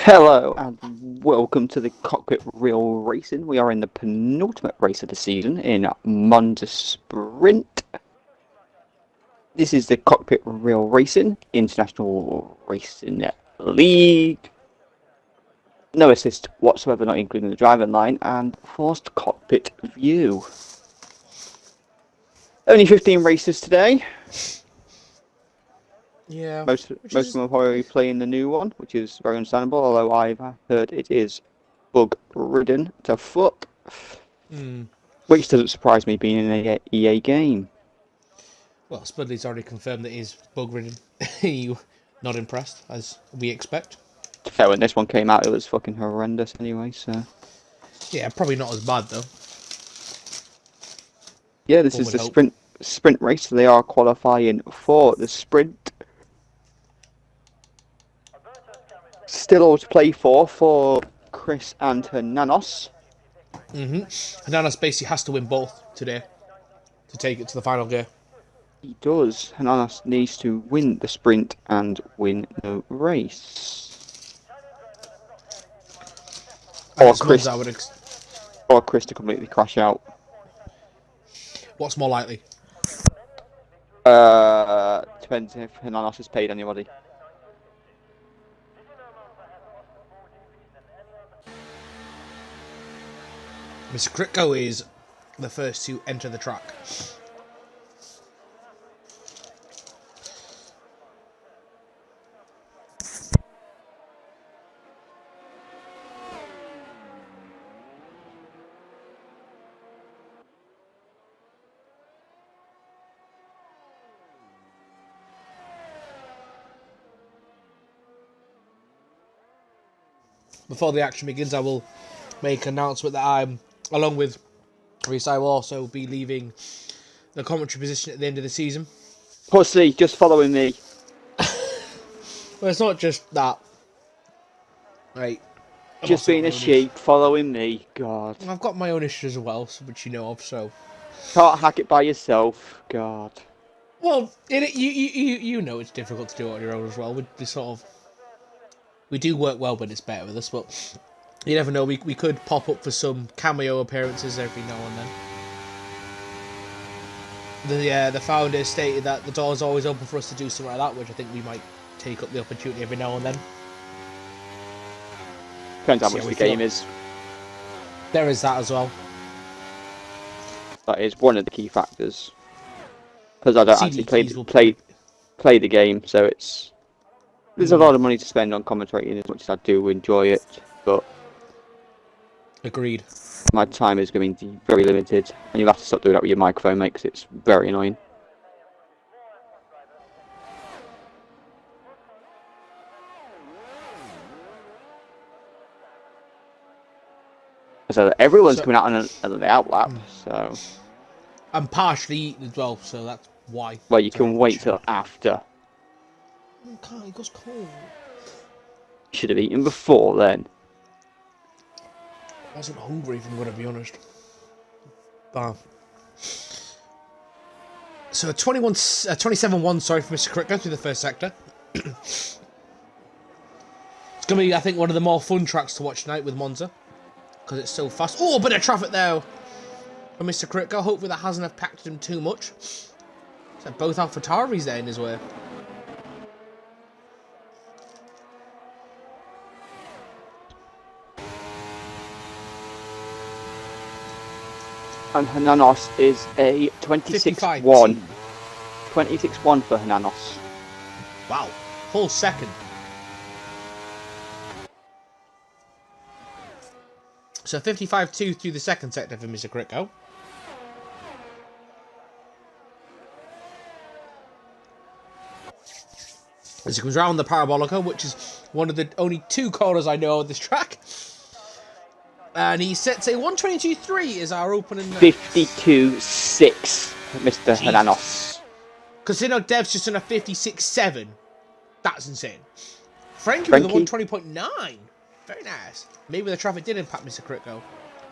Hello and welcome to the Cockpit Real Racing. We are in the penultimate race of the season in Monza Sprint. This is the Cockpit Real Racing International Racing League. No assist whatsoever, not including the driving line, and forced cockpit view. Only 15 races today. Yeah. Most of them are probably playing the new one, which is very understandable, although I've heard it is bug-ridden to fuck. Which doesn't surprise me being an EA game. Well, Spudley's already confirmed that he's bug-ridden. You not impressed, as we expect? Fair, when this one came out, it was fucking horrendous anyway, so... Yeah, probably not as bad, though. Yeah, this One is would the hope. sprint race, so they are qualifying for the sprint. Still all to play for Chris and Hernanos. Hananas basically has to win both today to take it to the final gear. He does. Hernanos needs to win the sprint and win the race. Or Chris, or Chris to completely crash out. What's more likely? Depends if Hernanos has paid anybody. Mr. Kritko is the first to enter the track. Before the action begins, I will make an announcement that I'm, along with Reese, I will also be leaving the commentary position at the end of the season. Pussy, just following me. Well, it's not just that. Right. Just being a sheep, following me. God. I've got my own issues as well, which you know of, so... Can't hack it by yourself. God. Well, you know it's difficult to do it on your own as well. We do work well when it's better with us, but you never know. We could pop up for some cameo appearances every now and then. The founder stated that the door's always open for us to do something like that, which I think we might take up the opportunity every now and then. Depends how much the game is. There is that as well. That is one of the key factors. Because I don't actually play the game, so there's a lot of money to spend on commentating as much as I do enjoy it, but... Agreed. My time is going to be very limited, and you'll have to stop doing that with your microphone, mate, because it's very annoying. So everyone's coming out on the outlap, so... I'm partially eating as well, so that's why. Well, you can wait till after. It goes cold. You should have eaten before then. I wasn't hungry, if I'm going to be honest. But... So 27-1, sorry, for Mr. Kritko through the first sector. It's going to be, I think, one of the more fun tracks to watch tonight with Monza. Because it's so fast. Oh, a bit of traffic there for Mr. Kritko. Hopefully that hasn't impacted him too much. So both AlphaTauris there in his way. And Hernanos is a 26-1. 26-1 for Hernanos. Wow. Full second. So 55-2 through the second sector for Mr. Kritko. As he comes around the Parabolica, which is one of the only two corners I know of this track. And he sets a 122.3 as our opening. 52.6, Mr. Hernanos. Casino Dev's just on a 56.7. That's insane. Frankie with a 120.9. Very nice. Maybe the traffic did impact Mr. Kritko.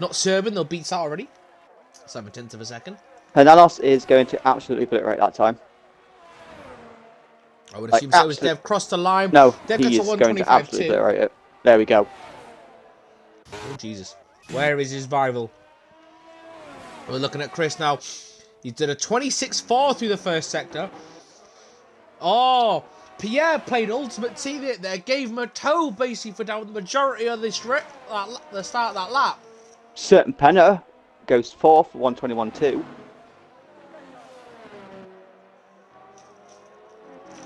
Not Serban, they'll beat that already. 7/10 of a second. Hernanos is going to absolutely put it right that time. I would assume so. As Dev crossed the line. No, Dev he is going to absolutely put it right. There we go. Oh, Jesus. Where is his rival? We're looking at Chris now. He did a 26-4 through the first sector. Oh, Pierre played ultimate team there. Gave him a toe, basically, for down the majority of the start of that lap. Certain Penner goes fourth, 121.2.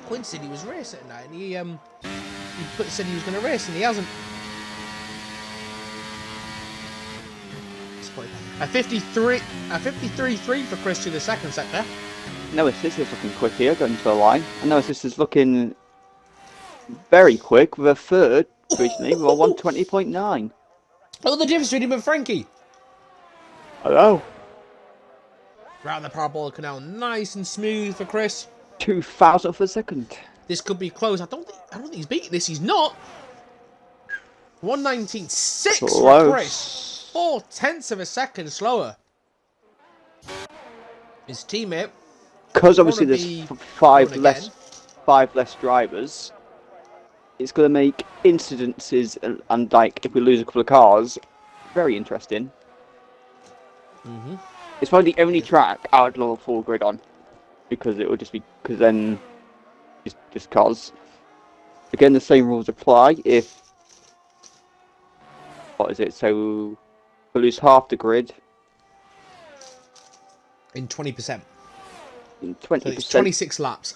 Quinn said he was racing tonight, and he said he was going to race, and he hasn't. A 53.3 for Chris to the second sector. No assist is looking quick here, going to the line. And no assist is looking very quick with a third recently with a 120.9. Look at the difference between him and Frankie. Hello. Round the parabolic canal, nice and smooth for Chris. 2,000th of a second. This could be close. I don't think he's beating this. He's not. 119.6 for Chris. 0.4 of a second slower. His teammate. Because obviously there's five less drivers. It's going to make incidences and like if we lose a couple of cars, very interesting. Mm-hmm. It's probably the only track I would love a full grid on, because it would just be then just cause. Again, the same rules apply if what is it? So we lose half the grid in 20%. In 20%. So it's 26 laps.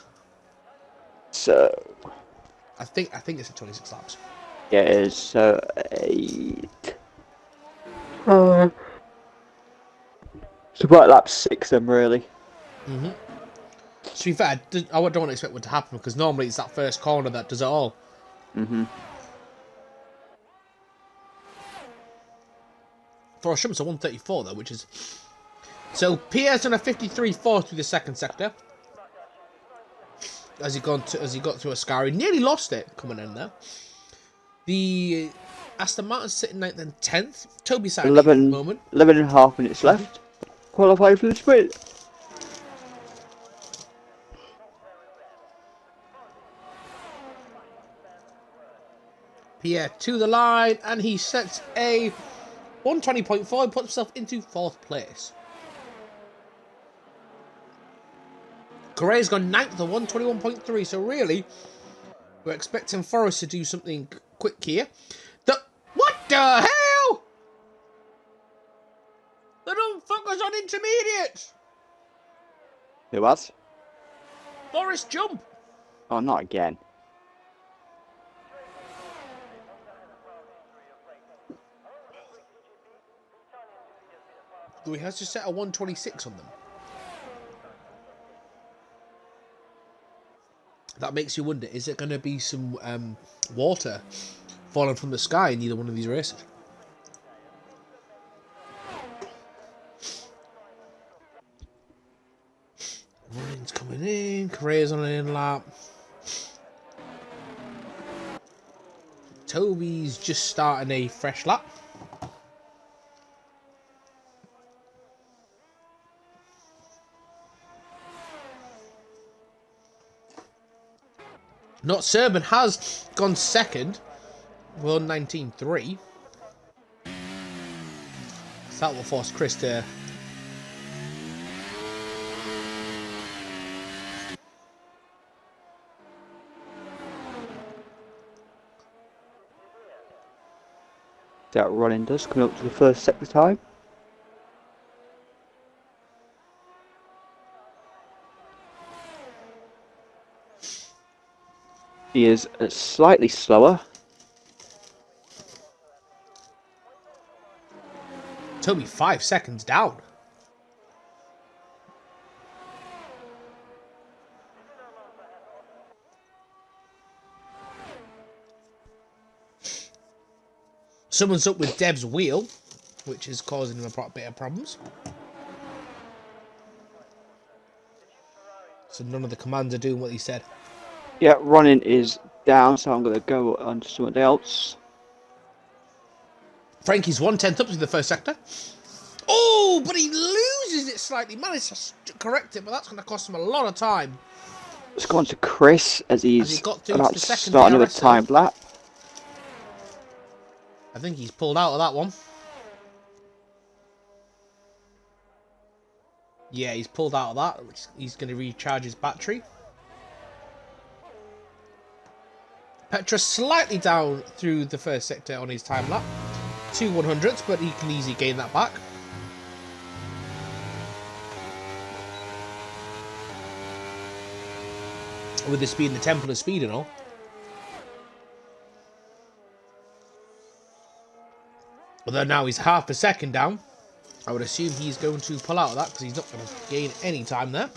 So I think it's at 26 laps. yeah, it is. So 8. So about lap 6 then, really. Mm-hmm. To be fair, I don't want to expect what to happen, because normally it's that first corner that does it all. Mm-hmm. For a shrimps, a 134 though, which is... So Pierre's done a 53.4 through the second sector. As he got to a scar, he nearly lost it coming in there. The Aston Martin's sitting 9th and 10th. Toby sat 11 at the moment. 11 and a half minutes left. Qualify for the sprint. Pierre to the line, and he sets a 120.4 and puts himself into 4th place. Correa's gone 9th at 121.3, so really, we're expecting Forrest to do something quick here. What the hell? They don't focus on intermediates. Who was? Forrest jump. Oh, not again. He has to set a 126 on them. That makes you wonder, is it going to be some water falling from the sky in either one of these races? Running's coming in, Correa's on an in lap. Toby's just starting a fresh lap. Not Serban has gone second. Well, 19.3. So that will force Chris to... That running does coming up to the first sector time. He is slightly slower. Toby 5 seconds down. Someone's up with Deb's wheel, which is causing him a bit of problems. So none of the commands are doing what he said. Yeah, running is down, so I'm going to go on to something else. Frankie's 1/10 up to the first sector. Oh, but he loses it slightly. Managed to correct it, but that's going to cost him a lot of time. Let's go on to Chris as he's got to about the to second start another DRS timed lap. I think he's pulled out of that one. Yeah, he's pulled out of that. He's going to recharge his battery. Petra slightly down through the first sector on his time lap. 2 100s, but he can easily gain that back. With this being the Temple of Speed and all. Although now he's half a second down. I would assume he's going to pull out of that because he's not going to gain any time there.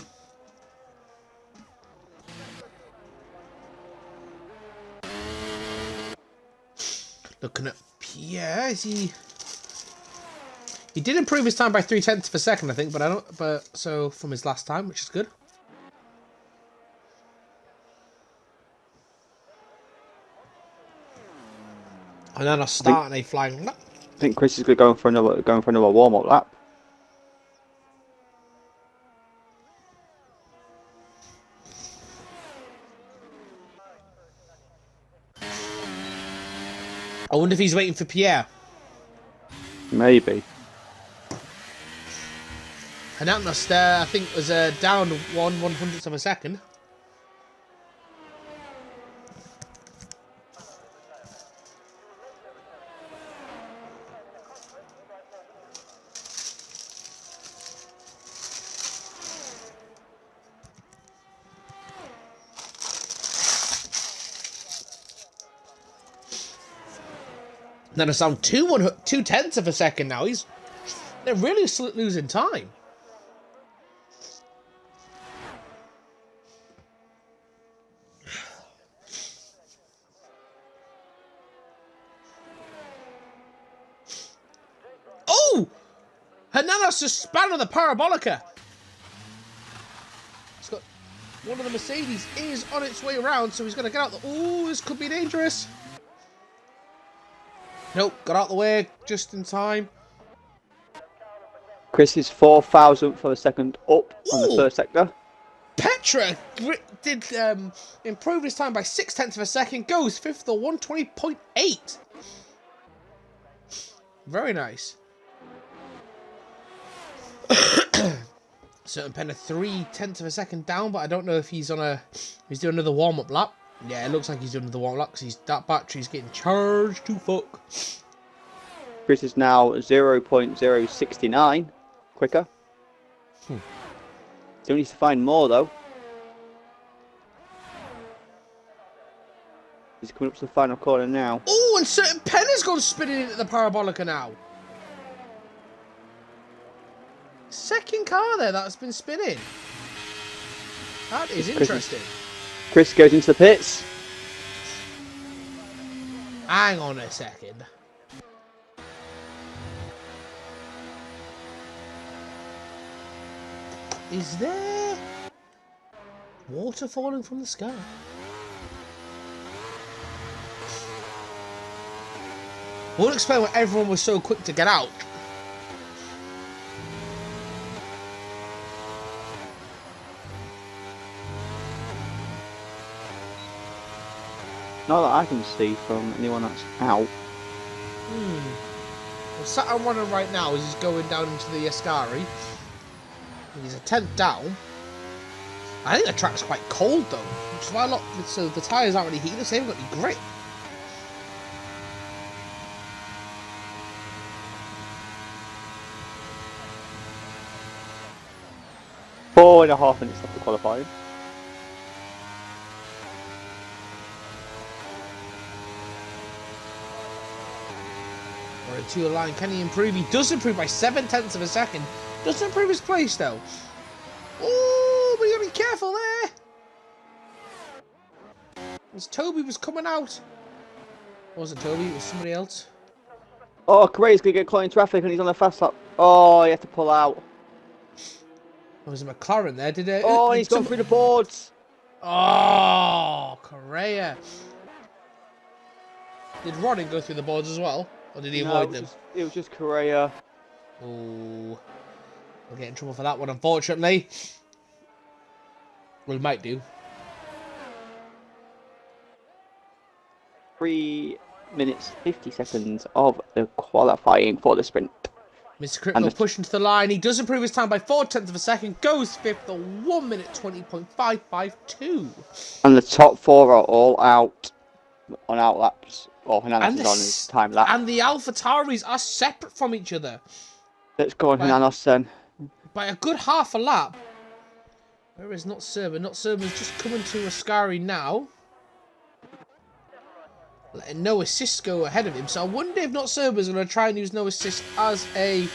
Looking at Pierre, is he? He did improve his time by 0.3 of a second, I think, but I don't. But so from his last time, which is good. And then I'll start a flying lap. I think Chris is going for another warm-up lap. I wonder if he's waiting for Pierre. Maybe. And that must, I think, was down 1/100th of a second. Then it's down 2/10 of a second now. They're really losing time. Oh! Hernanos just span on the Parabolica. He's got one of the Mercedes is on its way around, so he's going to get out the... Oh, this could be dangerous. Nope, got out the way just in time. Chris is 4,000th of a second up on the first sector. Petra did improve his time by 0.6 of a second. Goes 5th or 120.8. Very nice. Certain Penna 0.3 of a second down, but I don't know if he's doing another warm-up lap. Yeah, it looks like he's doing another warm-up lap because that battery's getting charged to fuck. Chris is now 0.069 quicker. Still needs to find more though. He's coming up to the final corner now. Oh, and Certain Penna's gone spinning into the Parabolica now. Second car there that's been spinning. That is interesting. Chris goes into the pits. Hang on a second. Is there water falling from the sky? Won't explain why everyone was so quick to get out. Not that I can see from anyone that's out. Well, sat on one right now as he's going down into the Ascari. He's a 10th down. I think the track's quite cold though, which is why so the tyres aren't really heated, so they haven't got any grip. Four and a half minutes after qualifying. Or a 2 line, can he improve? He does improve by 0.7 of a second. Doesn't improve his place though. Oh, but you gotta be careful there. As Toby was coming out. It wasn't Toby, it was somebody else. Oh, Correa's going to get caught in traffic and he's on the fast lap. Oh, he had to pull out. There was a McLaren there, did it? Oh, he's gone through the boards. Oh, Correa. Did Rodden go through the boards as well? Or did he avoid them? It was just Correa. Oh. We'll get in trouble for that one, unfortunately. Well, we might do. minutes 50 seconds of the qualifying for the sprint. Mr. Crypto pushing to the line. He does improve his time by 0.4 of a second. Goes fifth at 1 minute 20.552. And the top four are all out on outlaps. Well, Hananos is on his time lap. And the AlphaTauris are separate from each other. Let's go on Hananos then. By a good half a lap. Where is Not Serban? Not Serban's just coming to Ascari now. Letting No Assist go ahead of him. So I wonder if Not Serban's going to try and use No Assist as a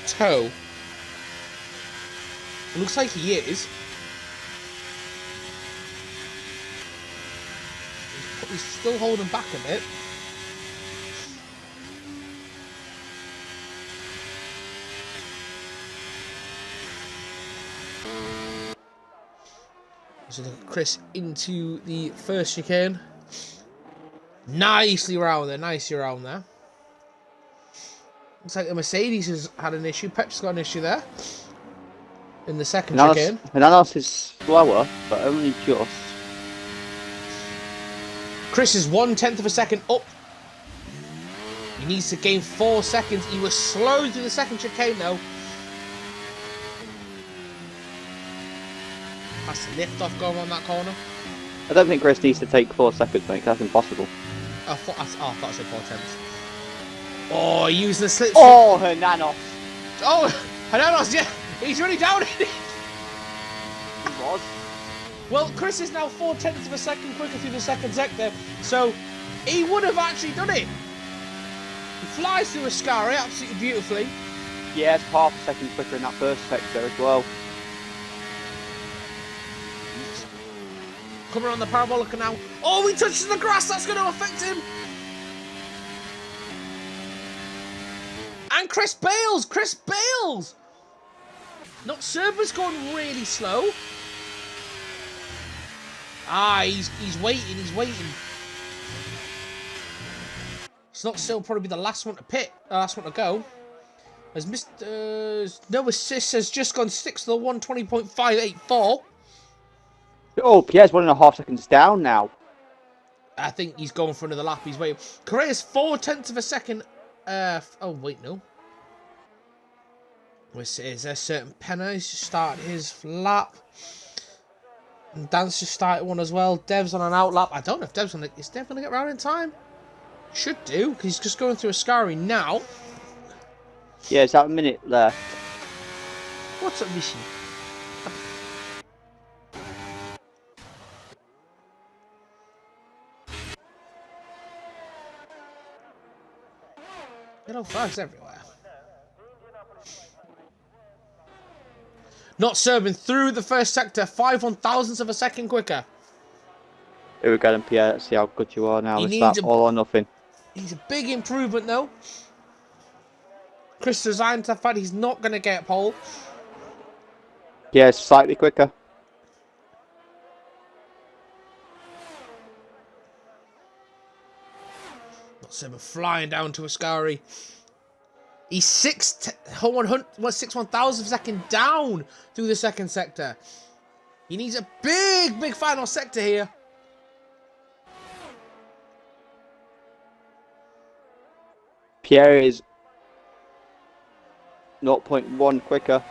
tow. It looks like he is. He's still holding back a bit. So look at Chris into the first chicane. Nicely around there, Looks like the Mercedes has had an issue. Pep's got an issue there. In the second chicane. Hananos is slower, but only just. Chris is 1/10 of a second up. He needs to gain 4 seconds. He was slow through the second chicane though. That's the lift off going on that corner. I don't think Chris needs to take 4 seconds, mate. That's impossible. I thought I said 4/10. Oh, he used the slip. Oh, Hananos. Oh, Hananos, yeah. He's really down. He was. Well, Chris is now 4/10 of a second quicker through the second sector, so he would have actually done it. He flies through Ascari absolutely beautifully. Yeah, it's half a second quicker in that first sector as well. Coming around the parabolic now. Oh, he touches the grass. That's going to affect him. And Chris bails. Not Serba's going really slow. He's waiting. It's not still probably the last one to pit. Last one to go. As Mr. No Assist has just gone 6 to the 120.584. Oh, Pierre's 1.5 seconds down now. I think he's going for another lap. He's waiting. Correa's 4/10 of a second. Oh, wait, no. Is there certain Penna? He's just started his lap. And Dan's just started one as well. Dev's on an out lap. I don't know if Dev's going to... Is Dev going to get round in time? Should do, because he's just going through Ascari now. Yeah, it's that minute left. What's up, Rishi? Yellow flags everywhere. Not Serban through the first sector, 5/1000ths of a second quicker. Here we go then, Pierre. Let's see how good you are now. It's that all or nothing. He's a big improvement though. Chris resigned to the fact he's not going to get pole. Yeah, it's slightly quicker. Not Serban flying down to Ascari. He's 6/1000th of a second down through the second sector. He needs a big final sector here. Pierre is 0.1 quicker.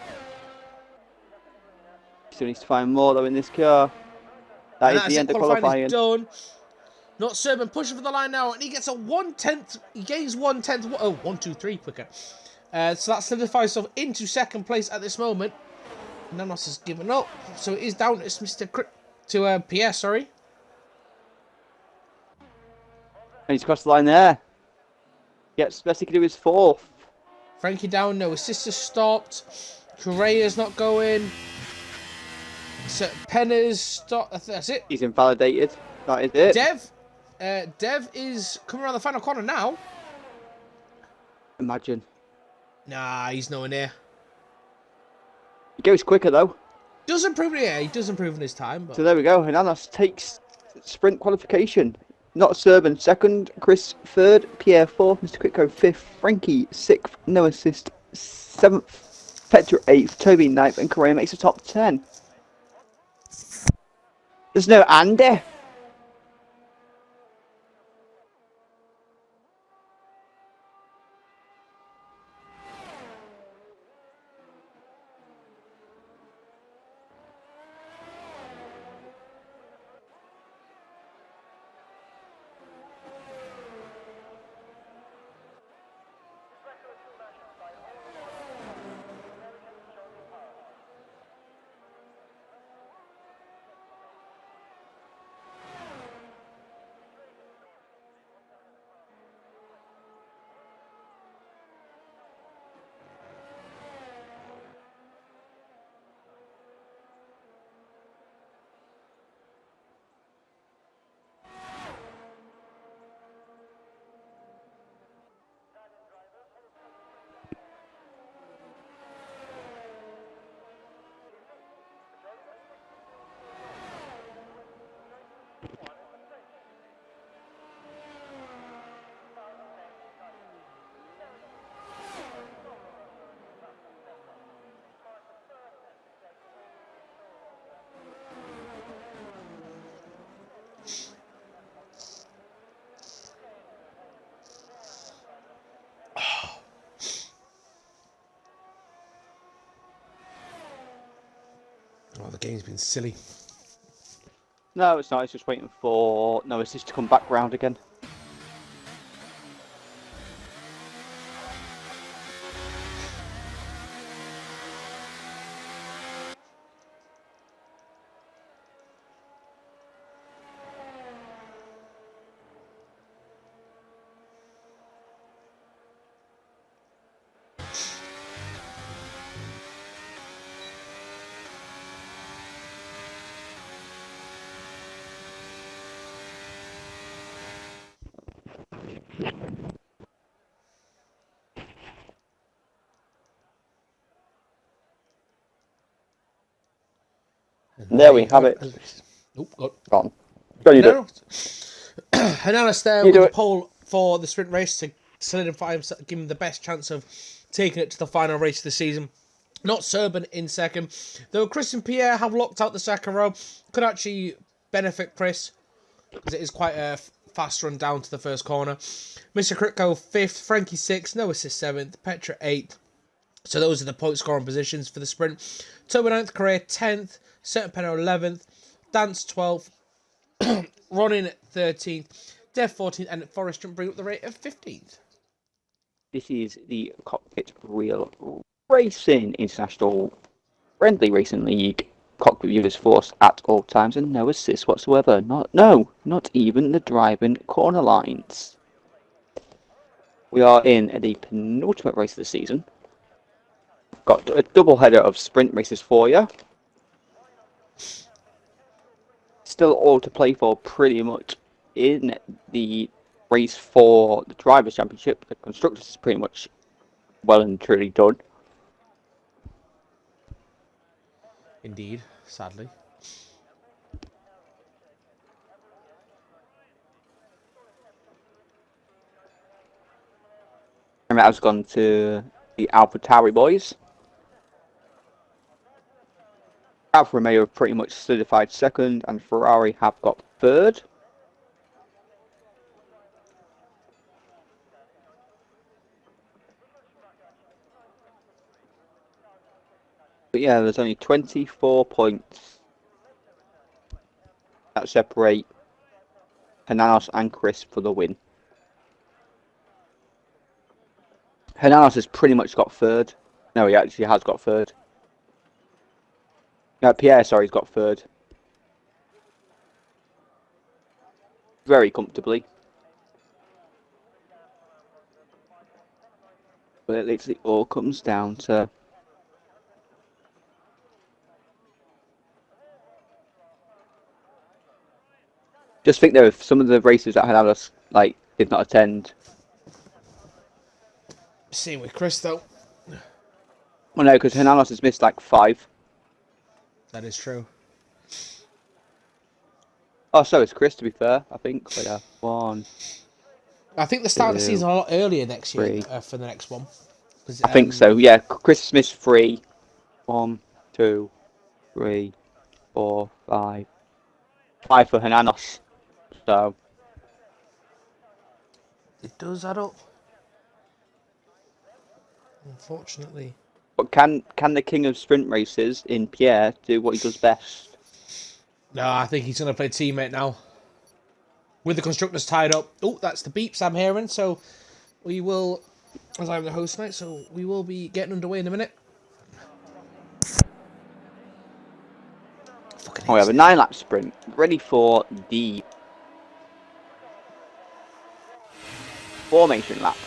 Still needs to find more though in this car. That is the end of qualifying. Done. Not Serban pushing for the line now, and he gets a 1/10. He gains 1/10. Oh, 1, 2, 3 quicker. So that solidifies himself into second place at this moment. Nanos has given up, so it is down to Pierre. Sorry. And he's crossed the line there. Gets best he can do is 4th. Frankie down. No assist has stopped. Correa's not going. So Penna's stopped. That's it. He's invalidated. That is it. Dev is coming around the final corner now. Imagine. Nah, he's nowhere near. He goes quicker though. Does improve, yeah, he does improve in his time. But... So there we go. Hananos takes sprint qualification. Not Serban 2nd, Chris 3rd, Pierre 4th, Mr. Quitco 5th, Frankie 6th, No Assist 7th, Petra 8th, Toby 9th, and Correa makes the top 10. There's no Andy. Oh, the game's been silly. No, it's not. It's just waiting for no assist to come back round again. And There there we you have go. it. Nope, got Gone. Go you do no. it. Hernandez there You with do the it. pole for the sprint race to solidify himself, give him the best chance of taking it to the final race of the season. Not Serban in second. Though Chris and Pierre have locked out the second row, could actually benefit Chris because it is quite a fast run down to the first corner. Mr. Kritko 5th, Frankie 6th, no assist 7th, Petra 8th. So those are the point scoring positions for the sprint. Toby 9th, Correa 10th, Serpenno 11th, Dance 12th, Ronin 13th, Dev 14th, and Forrest Jump bring up the rate of 15th. This is the Cockpit Real Racing International Friendly Racing League. Cockpit viewers force at all times and no assist whatsoever. Not even the driving corner lines. We are in the penultimate race of the season. Got a double header of sprint races for you. Still all to play for pretty much in the race for the Drivers' Championship. The Constructors is pretty much well and truly done. Indeed, sadly. And that has gone to the AlphaTauri boys. Alfa Romeo have pretty much solidified second, and Ferrari have got third. But yeah, there's only 24 points that separate Hernanos and Chris for the win. Hernanos has pretty much got third. No, he actually has got third. No, Pierre, sorry, he's got third. Very comfortably. But it literally all comes down to just think though, if some of the races that Hernanos did not attend. Same with Chris, though. Well, no, because Hernanos has missed like 5. That is true. Oh, so is Chris, to be fair, I think. But yeah, 1, I think they start the 2, season a lot earlier next year 3. for the next one. I think so. Yeah, Chris missed 3. 1, 2, 3, 4, 5. 5 for Hernanos. So It does add up. Unfortunately. but can the king of sprint races in Pierre do what he does best? No, I think he's going to play teammate now. With the constructors tied up. Oh, that's the beeps I'm hearing. So we will, as I'm the host tonight, so we will be getting underway in a minute. Oh, we have a 9-lap sprint ready for the formation lap.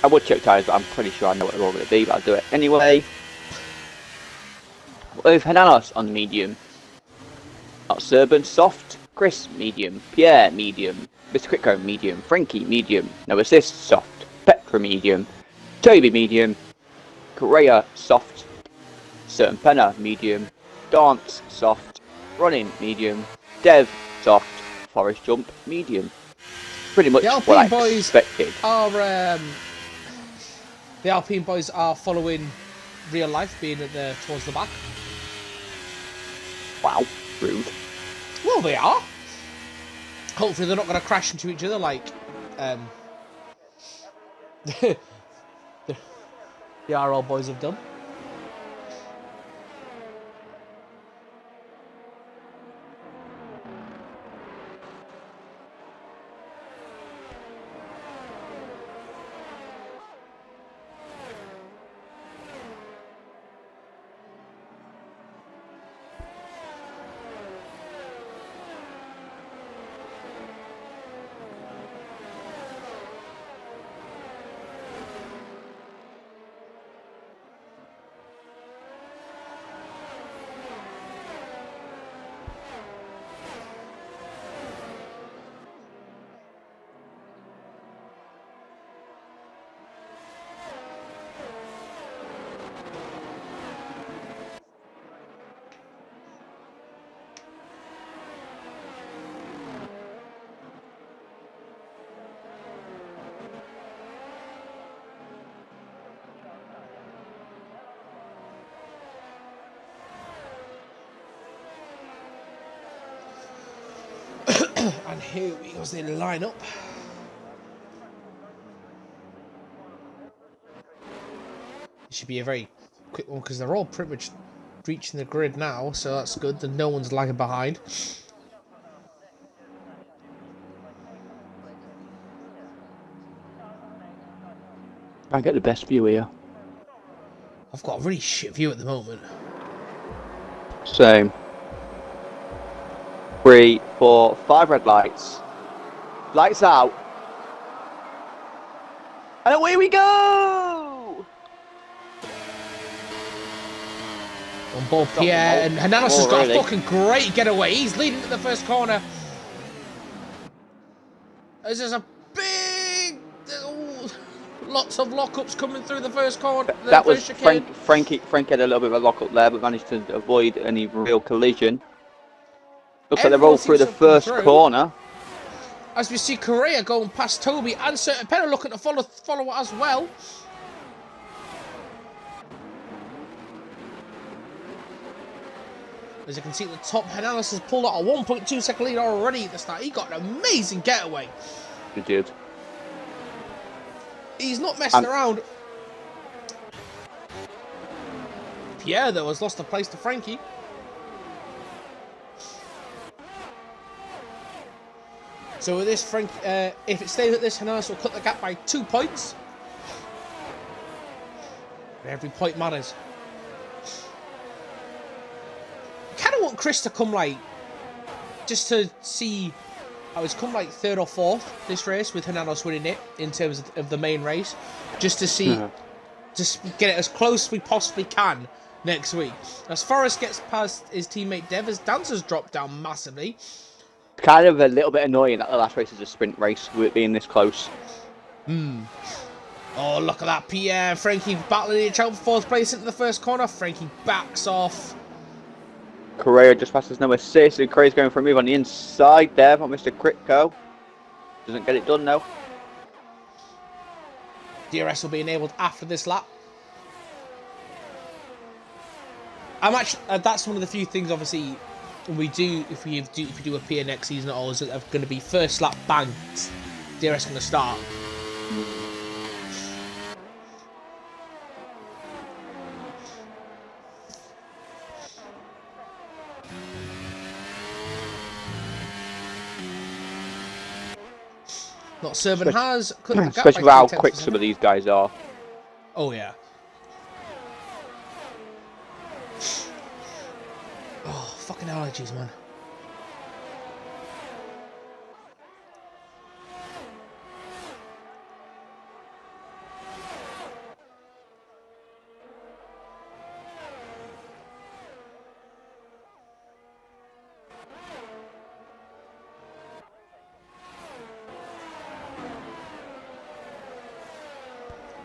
I would check tyres, but I'm pretty sure I know what they're all going to be, but I'll do it anyway. With Hernanos on medium. Not Serban, soft. Chris, medium. Pierre, medium. Mr. Kritko, medium. Frankie, medium. No assist, soft. Petra, medium. Toby, medium. Correa, soft. Serpenna, medium. Dance, soft. Running, medium. Dev, soft. Forest Jump, medium. Pretty much The what I Alpine boys expected. The Alpine boys are following real life, being towards the back. Wow, rude. Well, they are. Hopefully, they're not going to crash into each other like the RL boys have done. And here goes the lineup. It should be a very quick one because they're all pretty much reaching the grid now, so that's good. That no one's lagging behind. I get the best view here. I've got a really shit view at the moment. Same. 3, 4, 5 red lights. Lights out. And away we go! On board Pierre, and Hananos has got really. a fucking great getaway. He's leading to the first corner. This is a big... lots of lockups coming through the first corner. That was Frankie had a little bit of a lockup there, but managed to avoid any real collision. Looks like they rolled through the first corner. As we see Correa going past Toby and Serpentino looking to follow as well. As you can see at the top, Hananos has pulled out a 1.2 second lead already at the start. He got an amazing getaway. He did. He's not messing around. Pierre, though, has lost a place to Frankie. So with this, if it stays at this, Hananos will cut the gap by 2 points. Every point matters. I kind of want Chris to come just to see how he's come 3rd or 4th this race with Hananos winning it in terms of the main race, just to see, just get it as close as we possibly can next week. As Forrest gets past his teammate Dev, as Dancer's dropped down massively. Kind of a little bit annoying that the last race is a sprint race with it being this close. Oh, look at that. Pierre and Frankie battling each out for 4th place into the first corner. Frankie backs off. Correa just passes no assist. Correa's going for a move on the inside there on Mr. Kritko. Doesn't get it done though. DRS will be enabled after this lap. I'm actually that's one of the few things obviously if we do a PA next season at all is going to be first lap bang. DRS going to start. Not Serban has cut the gap, especially with how quick some of these guys are. Oh yeah. Oh, fucking allergies, man.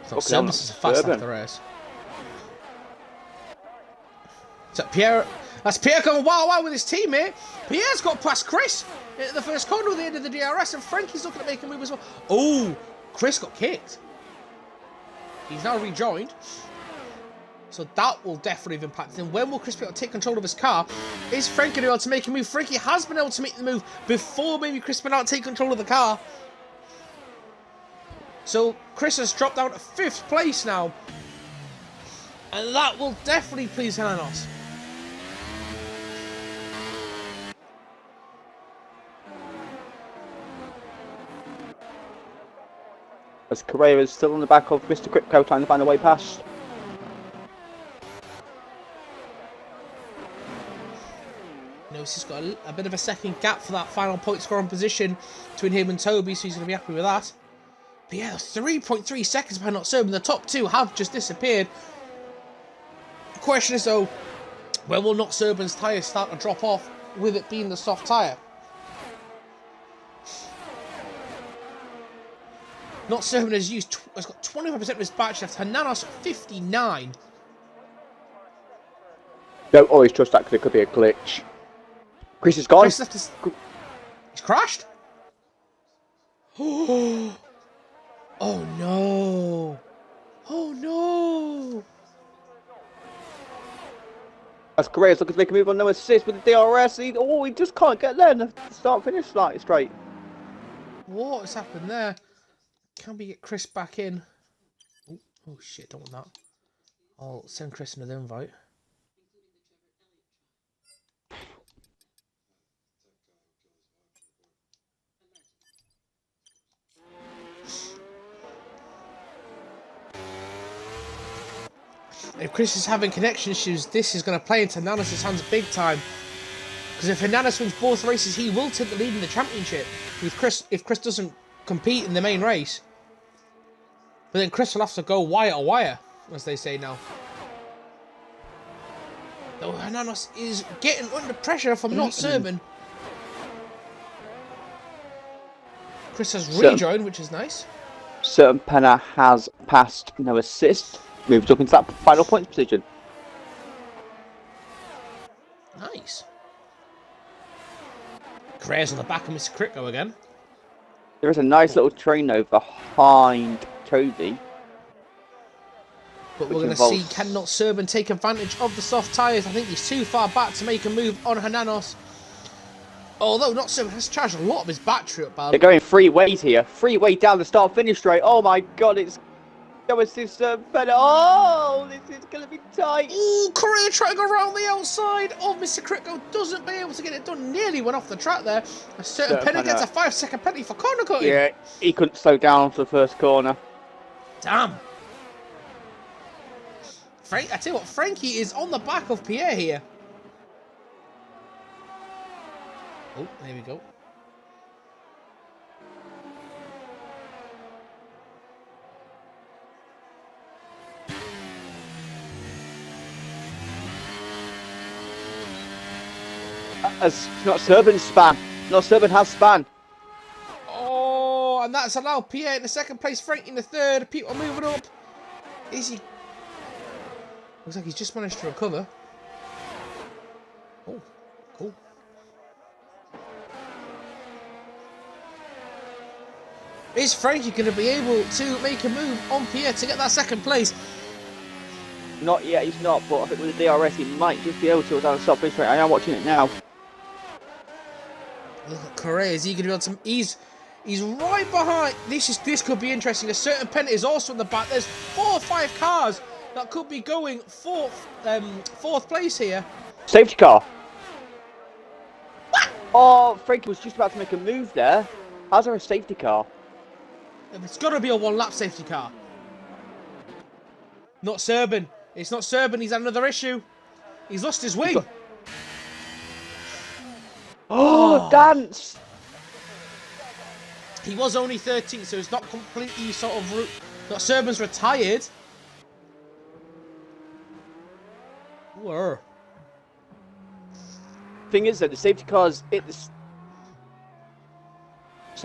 So Sebas is a fast lap the race. So that's Pierre going wow with his teammate. Pierre's got past Chris at the first corner at the end of the DRS, and Frankie's looking to make a move as well. Oh, Chris got kicked. He's now rejoined. So that will definitely have impacted him. When will Chris be able to take control of his car? Is Frankie able to make a move? Frankie has been able to make the move before maybe Chris been able to take control of the car. So Chris has dropped down to 5th place now. And that will definitely please Hananos. As Correa is still on the back of Mr. Kritko trying to find a way past. Notice he's got a bit of a second gap for that final point scoring position between him and Toby, so he's going to be happy with that. But yeah, 3.3 seconds behind not Serban. The top 2 have just disappeared. The question is though, when will Not Serban's tyres start to drop off with it being the soft tyre? Not Serban has got 25% of his battery left. Hananos 59. Don't always trust that because it could be a glitch. Chris is gone. Chris left his... He's crashed? Oh no. Oh no. As Correa's looking to make a move on no assist with the DRS. He just can't get there in the start-finish line straight. What has happened there? Can we get Chris back in? Oh shit, don't want that. I'll send Chris another invite. If Chris is having connection issues, this is going to play into Hernandez's hands big time. Because if Hernandez wins both races, he will take the lead in the championship. If Chris doesn't compete in the main race. But then Chris will have to go wire to wire, as they say now. Though Hernandez is getting under pressure from not serving. Chris has rejoined, which is nice. Certain Penna has passed no assist. Moves up into that final points position. Nice. Gray's on the back of Mr. Critco again. There is a nice little train though behind Cody. But we're going to see, can Not Serban take advantage of the soft tyres? I think he's too far back to make a move on Hernandez. Although Not Serban has charged a lot of his battery up. They're going free ways here. Free way down the start-finish straight. Oh my god, it's going to better. Oh, this is going to be tight. Ooh, Correa trying to go around the outside of Mr. Critco. Doesn't be able to get it done. Nearly went off the track there. A certain penalty gets a 5-second penalty for corner cutting. Yeah, he couldn't slow down onto the first corner. Damn. I tell you what, Frankie is on the back of Pierre here. Oh, there we go. As Not Serban span. Not Serban has span. Oh, and that's allowed Pierre in the second place, Frankie in the third. People moving up. Is he? Looks like he's just managed to recover. Oh, cool. Is Frankie going to be able to make a move on Pierre to get that second place? Not yet, he's not, but I think with the DRS he might just be able to down the stop finish rate. I am watching it now. Look at Correa, is he going to be able to... He's right behind. This could be interesting. A certain penalty is also in the back. There's 4 or 5 cars that could be going fourth place here. Safety car. Oh, Frankie was just about to make a move there. How's there a safety car? It's got to be a 1-lap safety car. Not Serban. It's not Serban. He's had another issue. He's lost his wing. Oh, dance! He was only 13, so it's not completely sort of... Not Serban's retired. Whoa. Thing is, though, the safety car's hit the... So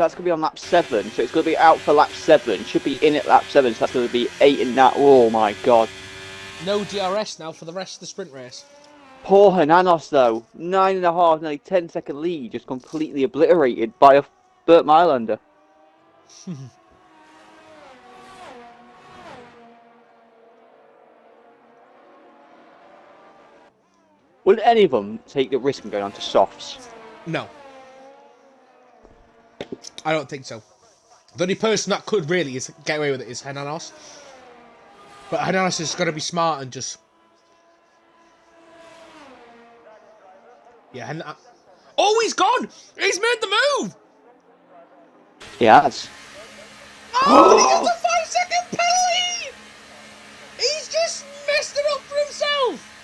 that's going to be on lap 7, so it's going to be out for lap 7. Should be in at lap 7, so that's going to be 8 in that. Oh my god. No DRS now for the rest of the sprint race. Poor Hernandez, though. 9.5, nearly 10-second lead, just completely obliterated by a Burt Mylander. Wouldn't any of them take the risk and go on to softs? No. I don't think so. The only person that could really get away with it is Hernandez. But Hernandez is going to be smart and just... Yeah, oh, he's gone! He's made the move! He has. Oh, but he gets a 5-second penalty! He's just messed it up for himself!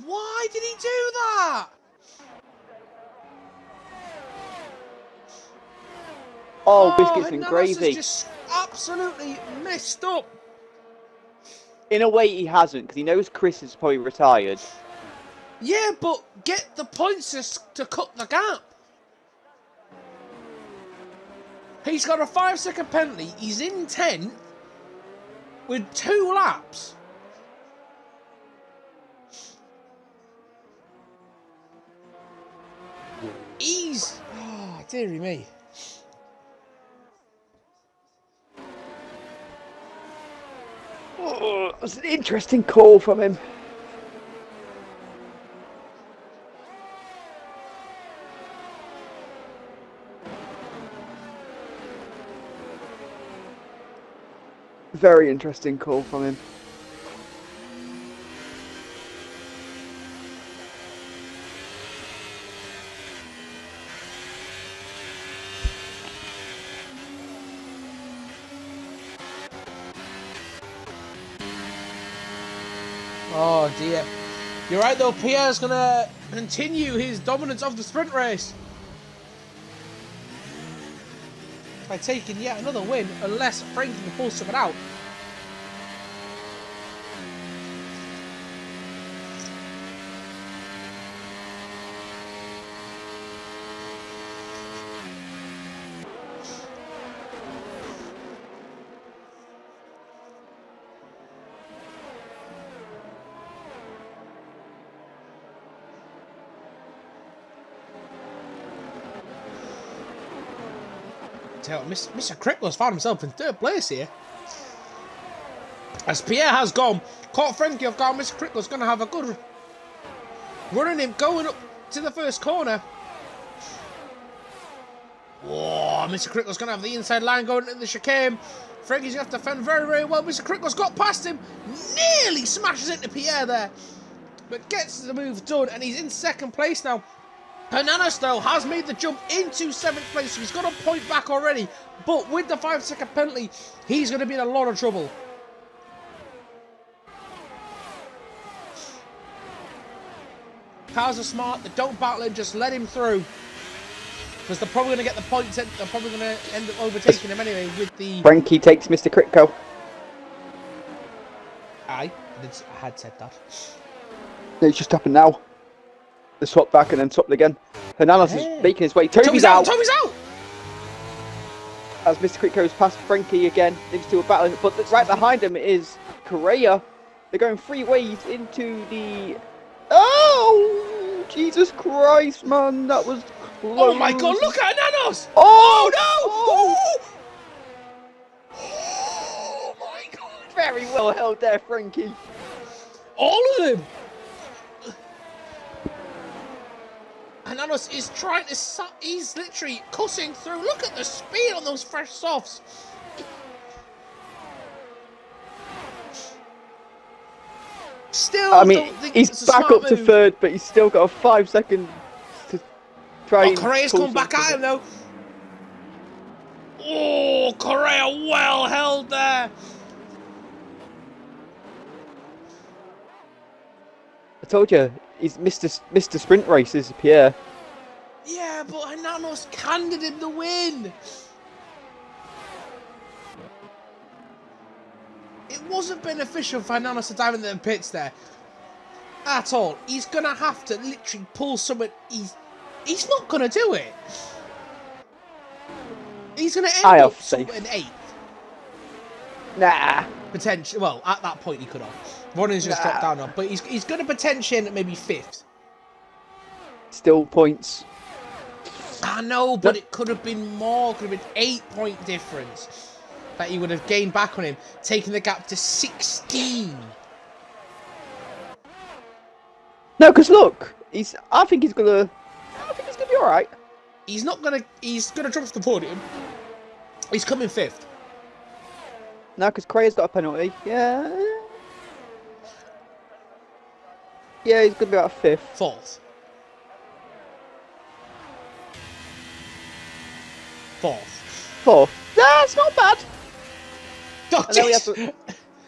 Why did he do that? Oh, biscuits and Hernandez gravy. is just absolutely messed up. In a way, he hasn't, because he knows Chris is probably retired. Yeah, but get the points to cut the gap. He's got a 5-second penalty. He's in 10th with 2 laps. He's... Oh, dearie me. Oh, it was an interesting call from him. Very interesting call from him. Oh dear. You're right though, Pierre's gonna continue his dominance of the sprint race by taking yet another win, unless Frankie can pull something out. Mr. Crickler's found himself in third place here. As Pierre has gone, caught Frankie off guard, Mr. Crickler's going to have a good running him going up to the first corner. Whoa, Mr. Crickler's going to have the inside line going into the chicane. Frankie's going to have to defend very, very well. Mr. Crickler's got past him, nearly smashes into Pierre there, but gets the move done, and he's in second place now. Hernandez, though, has made the jump into 7th place, so he's got a point back already. But with the 5-second penalty, he's going to be in a lot of trouble. Cars are smart, they don't battle him, just let him through. Because they're probably going to get the points, they're probably going to end up overtaking him anyway with the... Frankie takes Mr. Critco. I had said that. It's just happened now. They swap back and then swap again. Hernandez is making his way. Toby's out! Toby's out! As Mr. Crit goes past Frankie again, these two are battling, but right behind him is Correa. They're going 3 ways into the... Oh! Jesus Christ, man, that was close. Oh my god, look at Hernandez! Oh, no! Oh! Oh my god! Very well held there, Frankie. All of them! Hernandez is trying to... He's literally cussing through. Look at the speed on those fresh softs. Still, I mean, he's back up to third, but he's still got a 5 seconds to try and... Correa's come back at him, though. Oh, Correa well held there. I told you, he's Mr. Sprint Races, Pierre. Yeah, but Hernandez handed him the win. It wasn't beneficial for Hernandez to dive in the pits there. At all. He's going to have to literally pull something. He's not going to do it. He's going to end up somewhere in 8th. Nah. Potentially. Well, at that point he could have. Running's just dropped down now. But he's going to potentially end at maybe 5th. Still points. I know, but it could have been more. Could have been 8-point difference that he would have gained back on him, taking the gap to 16. No, because look, I think he's gonna be all right. He's gonna jump to the podium. He's coming 5th. No, because Correa's got a penalty. Yeah, he's gonna be about 5th. 4th. 4th. That's not bad. Oh, And,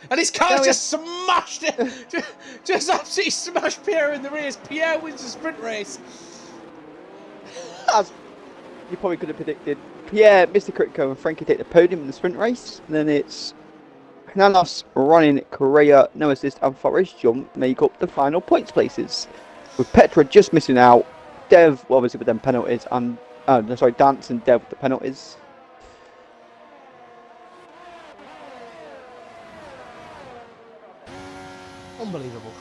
and his car just smashed it. Just absolutely smashed Pierre in the race. Pierre wins the sprint race. As you probably could have predicted, Pierre, Mr. Critco, and Frankie take the podium in the sprint race. And then it's Hernandez, running, Correa, no assist, and Forrest Jump make up the final points places. With Petra just missing out, Dev, obviously with them penalties, and Dance and Dev with the penalties. Unbelievable.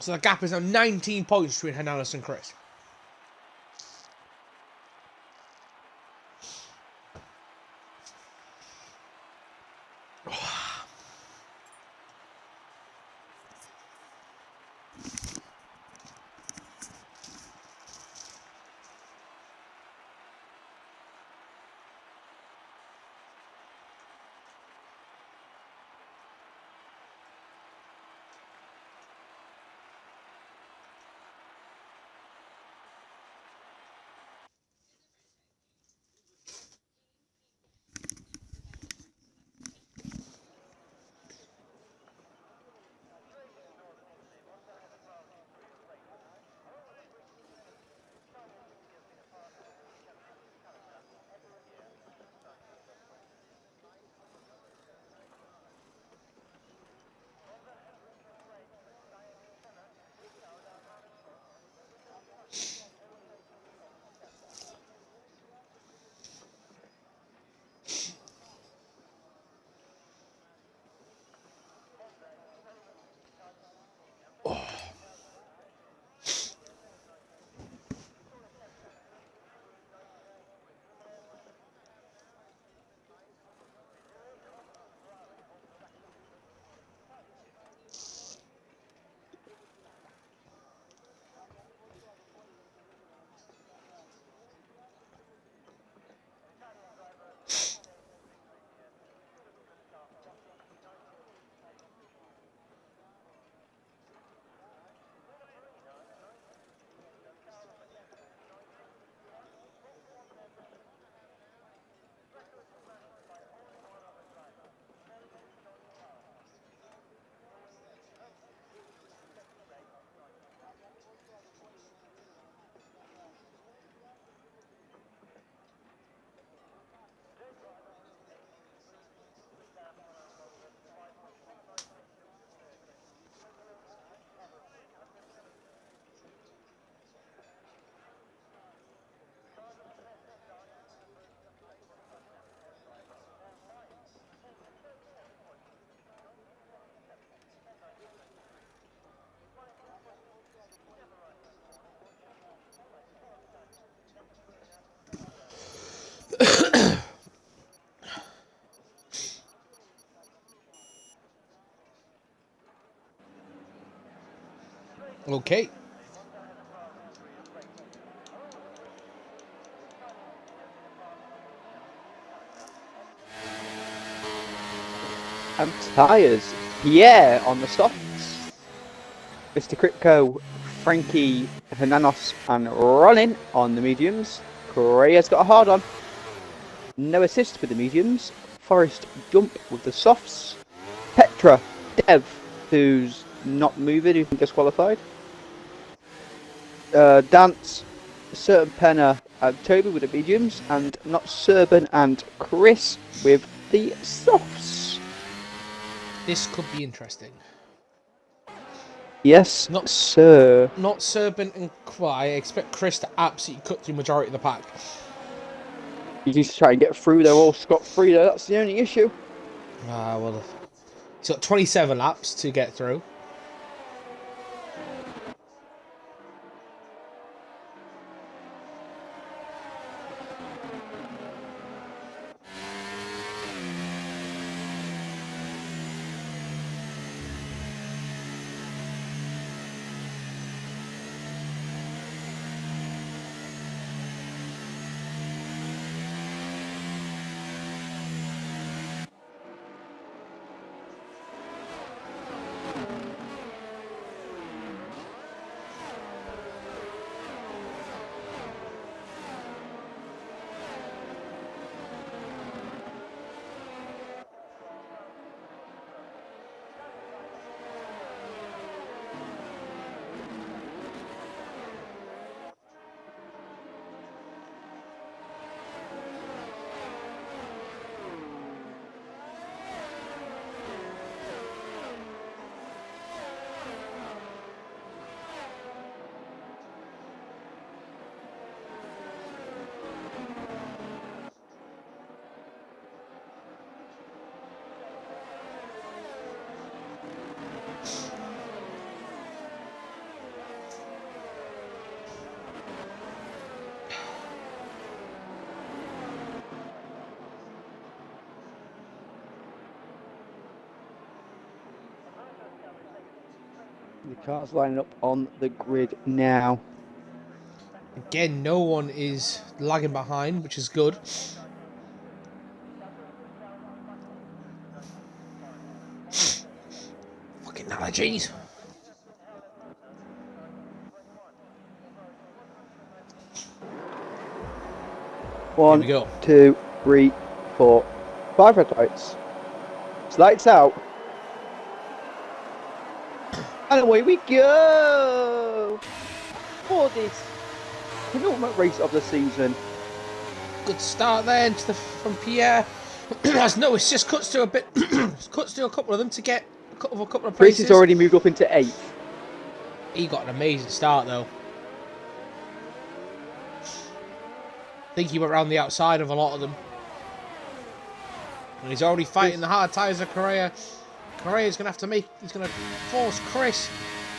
So the gap is now 19 points between Hernandez and Chris. Okay. And tyres. Pierre on the softs. Mr. Kritko, Frankie, Hernanos, and Rollin on the mediums. Correa's got a hard on. No assist with the mediums. Forrest jump with the softs. Petra, Dev, who's not moving, who's been disqualified. Dance, Certain Penna, and Toby with the mediums, and Not Serban and Chris with the softs. This could be interesting. Yes, sir. Not Serban and I expect Chris to absolutely cut through majority of the pack. You need to try and get through. They're all scot-free though. That's the only issue. Well, he's got 27 laps to get through. The cars lining up on the grid now. Again, no one is lagging behind, which is good. Fucking allergies. One, Here we go. 2, 3, 4, 5 red lights. It's lights out. And away we go for this penultimate race of the season. Good start there from Pierre. As no assist cuts to a bit, cuts to a couple of them to get a couple of Chris places. has already moved up into 8th. He got an amazing start though. I think he went around the outside of a lot of them. And he's already fighting the hard tyres of Correa. Correa's going to have to he's going to force Chris.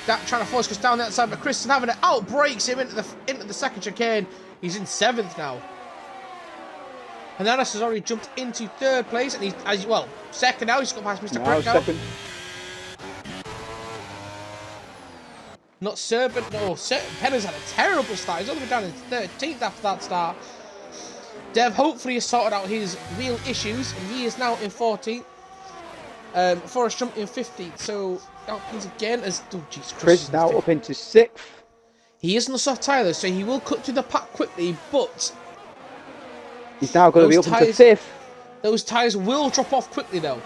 Trying to force Chris down the outside, but Chris is having it out, breaks him into the second chicane. He's in 7th now. Hernandez has already jumped into 3rd place, and he's, second now. He's got past Mr. Brickgo. Not Serpent, no. Penna's had a terrible start. He's only been down in 13th after that start. Dev hopefully has sorted out his real issues, and he is now in 14th. Forrest jumped in 15th, so that happens again as... Oh, jeez, Chris is now up into 6th. He is on the soft tyre, though, so he will cut through the pack quickly, but... He's now going to be up into 5th. Those tyres will drop off quickly, though.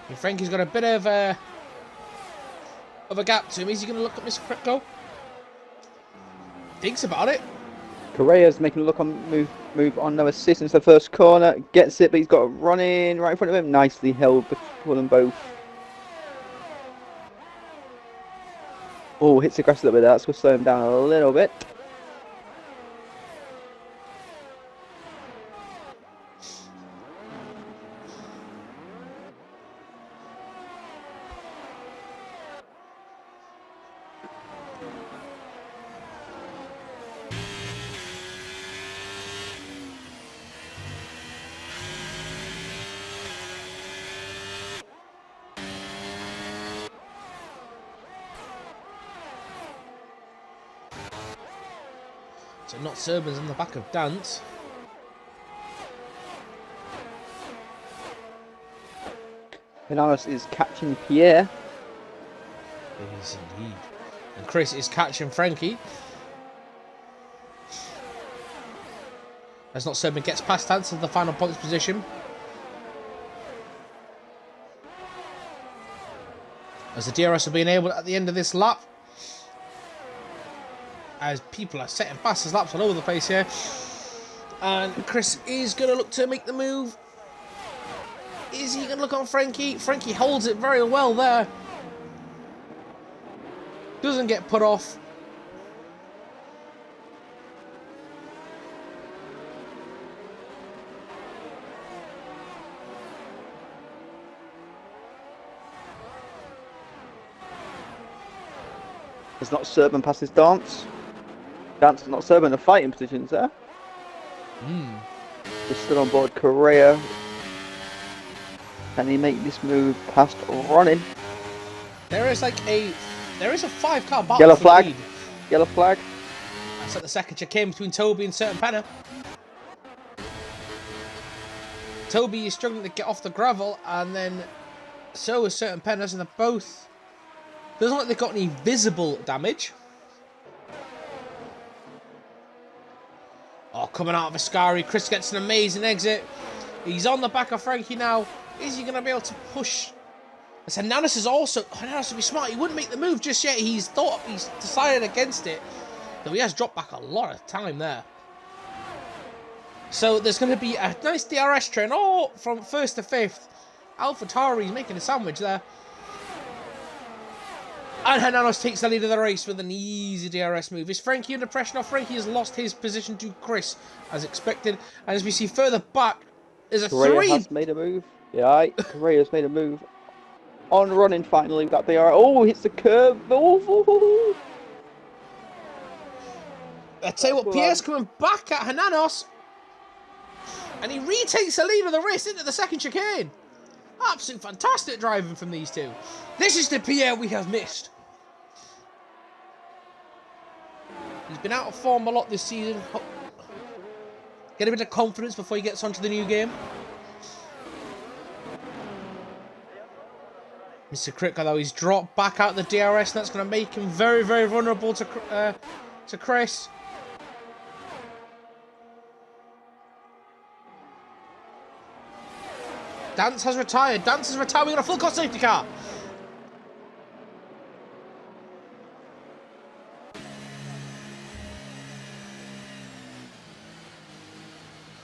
And Frankie's got a bit of a gap to him. Is he going to look at Mr. Crypto? Thinks about it. Correa's making a look on move on, no assist into the first corner, gets it, but he's got a run in right in front of him, nicely held between them both. Oh, hits the grass a little bit, that's going to slow him down a little bit. So not Serban's on the back of Dance. Hernandez is catching Pierre. It is indeed. And Chris is catching Frankie. As not Serban gets past Dance to the final points position. As the DRS are being able at the end of this lap. As people are setting fastest laps all over the place here. And Chris is going to look to make the move. Is he going to look on Frankie? Frankie holds it very well there. Doesn't get put off. It's not Serban passes Dance. Dance is not Serban, the fighting positions there. Just still on board Correa. Can he make this move past running? There is a 5-car battle. Yellow for the flag. lead. Yellow flag. That's at the second chicane between Toby and Certain Penna. Toby is struggling to get off the gravel, and then so is Certain Penna, and they're both... Doesn't look like they've got any visible damage. Oh, coming out of Ascari, Chris gets an amazing exit. He's on the back of Frankie now. Is he going to be able to push? As Hernandez is also... Hernandez to be smart. He wouldn't make the move just yet. He's decided against it. Though he has dropped back a lot of time there. So there's going to be a nice DRS train. Oh, from 1st to 5th. AlphaTauri's making a sandwich there. And Hernandez takes the lead of the race with an easy DRS move. Is Frankie under pressure now? Frankie has lost his position to Chris, as expected. And as we see further back, there's a Correa 3. has made a move. Yeah, Correa's made a move on running finally. That they are. Oh, hits the curve. Oh. I tell you what, Pierre's coming back at Hananos. And he retakes the lead of the race into the second chicane. Absolute fantastic driving from these two. This is the Pierre we have missed. He's been out of form a lot this season. Get a bit of confidence before he gets onto the new game. Mr. Kritka, though, he's dropped back out the DRS, and that's going to make him very, very vulnerable to Chris. Dance has retired. Dance has retired. We got a full cost safety car.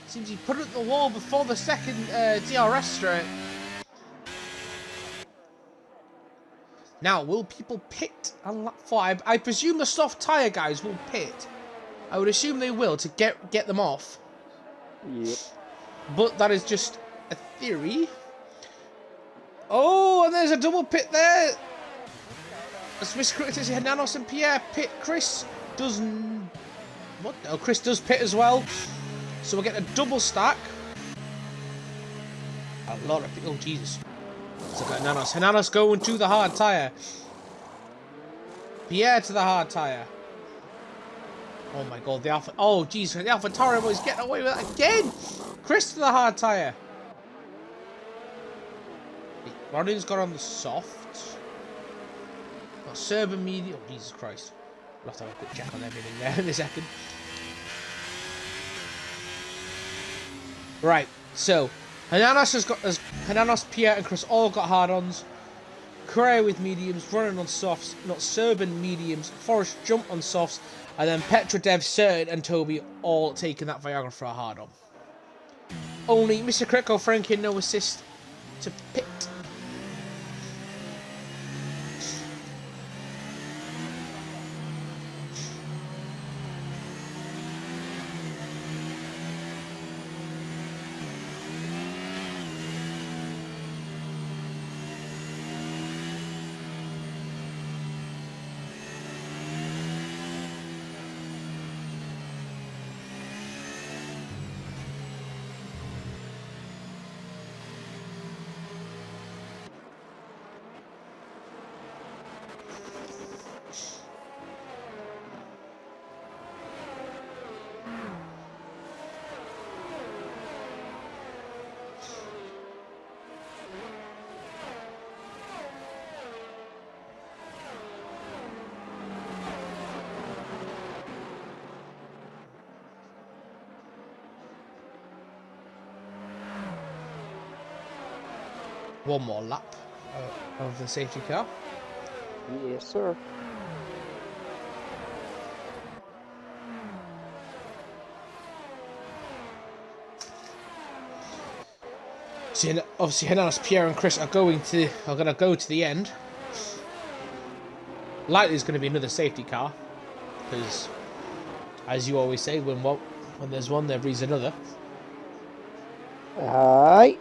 Seems he put it at the wall before the second DRS straight. Now, will people pit on lap 4? I presume the soft tyre guys will pit. I would assume they will to get them off. Yep. But that is just a theory. Oh, and there's a double pit there. As Mr. Cricket says, Hananos and Pierre pit. Chris does... What? Oh, Chris does pit as well. So we'll get a double stack. A lot of... Oh, Jesus. So got Hananos. Hananos going to the hard tyre. Pierre to the hard tyre. Oh my god, the Alpha... Oh, Jesus, the AlphaTauri boys getting away with that again. Chris to the hard tyre. Rodin's got on the soft. Got Serban medium. Oh, Jesus Christ. We'll have to have a quick check on everything there in a second. Right, so Hananos has got Hananos, Pierre, and Chris all got hard-ons. Correa with mediums, running on softs, not Serban mediums, Forrest jump on softs, and then Petra, Dev, Certain, and Toby all taking that Viagra for a hard-on. Only Mr. Kriko, Frankie, no assist to pit. One more lap of the safety car. Yes, sir. So obviously, Hananos, Pierre, and Chris are going to go to the end. Likely is going to be another safety car, because, as you always say, when there's one, there is another. Aye.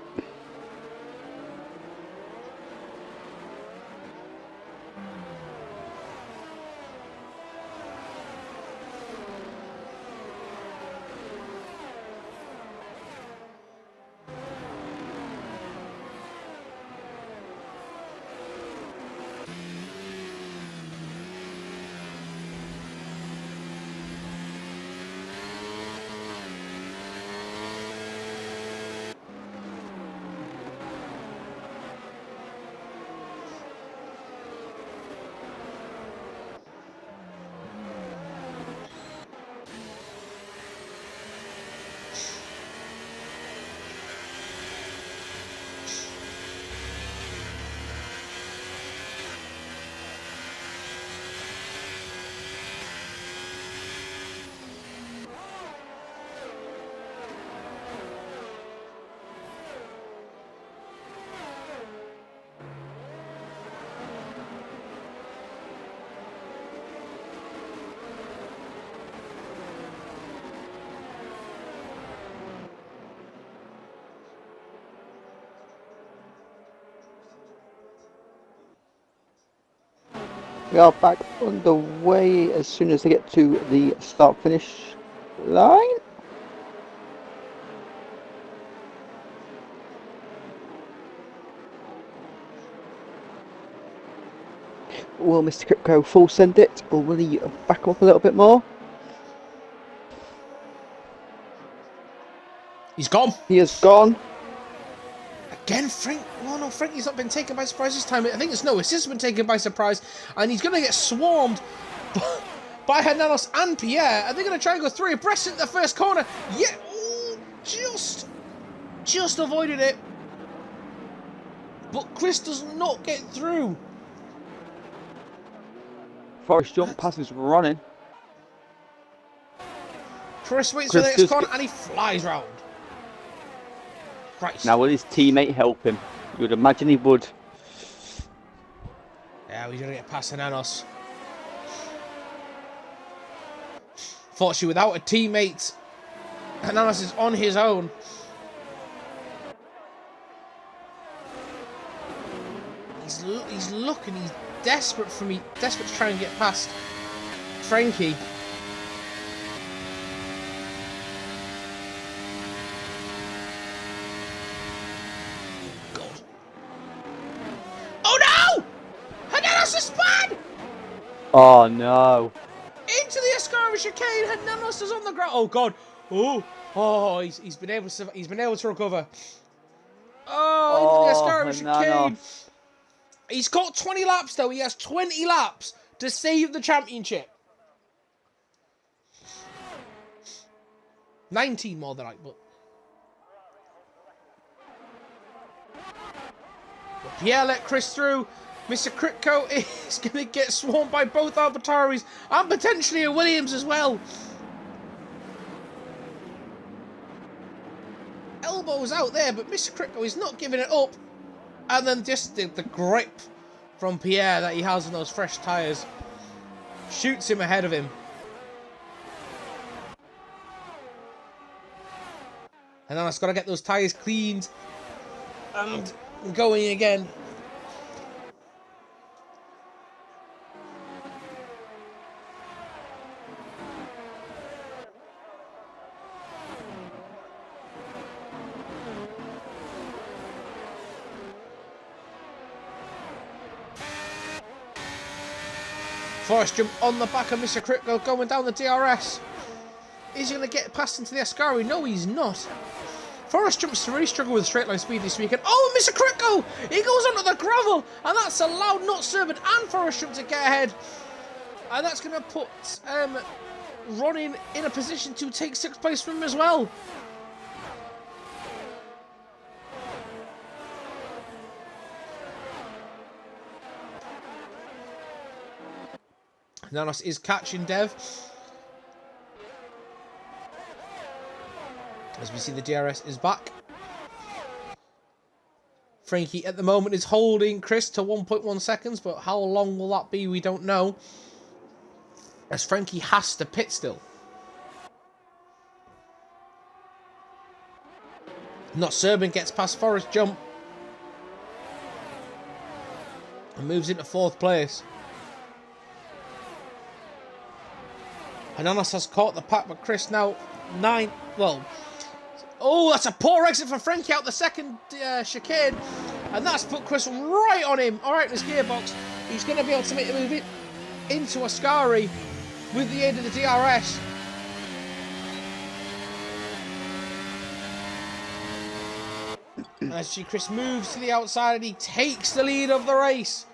We are back on the way as soon as they get to the start-finish line. Will Mr. Crypto full send it, or will he back up a little bit more? He's gone. He has gone. Again, Frank. Well, no, Frankie's not been taken by surprise this time. I think it's Noah. He's been taken by surprise, and he's going to get swarmed by Hernanos and Pierre. And they're going to try and go three abreast into the first corner. Yeah, ooh, just avoided it. But Chris does not get through. Forest jump passes running. Chris waits for the next corner, and he flies round. Christ. Now, will his teammate help him? You would imagine he would. Yeah, he's going to get past Hernanos. Fortunately, without a teammate, Hernanos is on his own. He's looking, he's desperate to try and get past Frankie. God. Oh no! Hernanos is spun! Oh no. Into the Ascari chicane, Hernanos is on the ground. Oh god. Oh, he's been able to recover. Oh, into the Ascari chicane. He's got 20 laps though. He has 20 laps to save the championship. 19 more than I, but Pierre let Chris through. Mr. Kritko is going to get swarmed by both AlphaTauris and potentially a Williams as well. Elbows out there, but Mr. Kritko is not giving it up. And then just the grip from Pierre that he has on those fresh tyres shoots him ahead of him. And then I've got to get those tyres cleaned and going again. Forest jump on the back of Mr. Crypto going down the DRS. Is he going to get past into the Ascari? No, he's not. Forest jumps to really struggle with straight line speed this weekend. Oh, Mr. Crypto! He goes onto the gravel, and that's allowed not Serban and Forest jump to get ahead. And that's going to put Ronin in a position to take 6th place from him as well. Nanos is catching Dev. As we see, the DRS is back. Frankie at the moment is holding Chris to 1.1 seconds, but how long will that be, we don't know. As Frankie has to pit still. Not Serban gets past Forest jump. And moves into 4th place. Hernanos has caught the pack, but Chris now 9. Well, oh, that's a poor exit for Frankie out the second chicane. And that's put Chris right on him. All right, in his gearbox. He's going to be able to make the move into Ascari with the aid of the DRS. As Chris moves to the outside and he takes the lead of the race.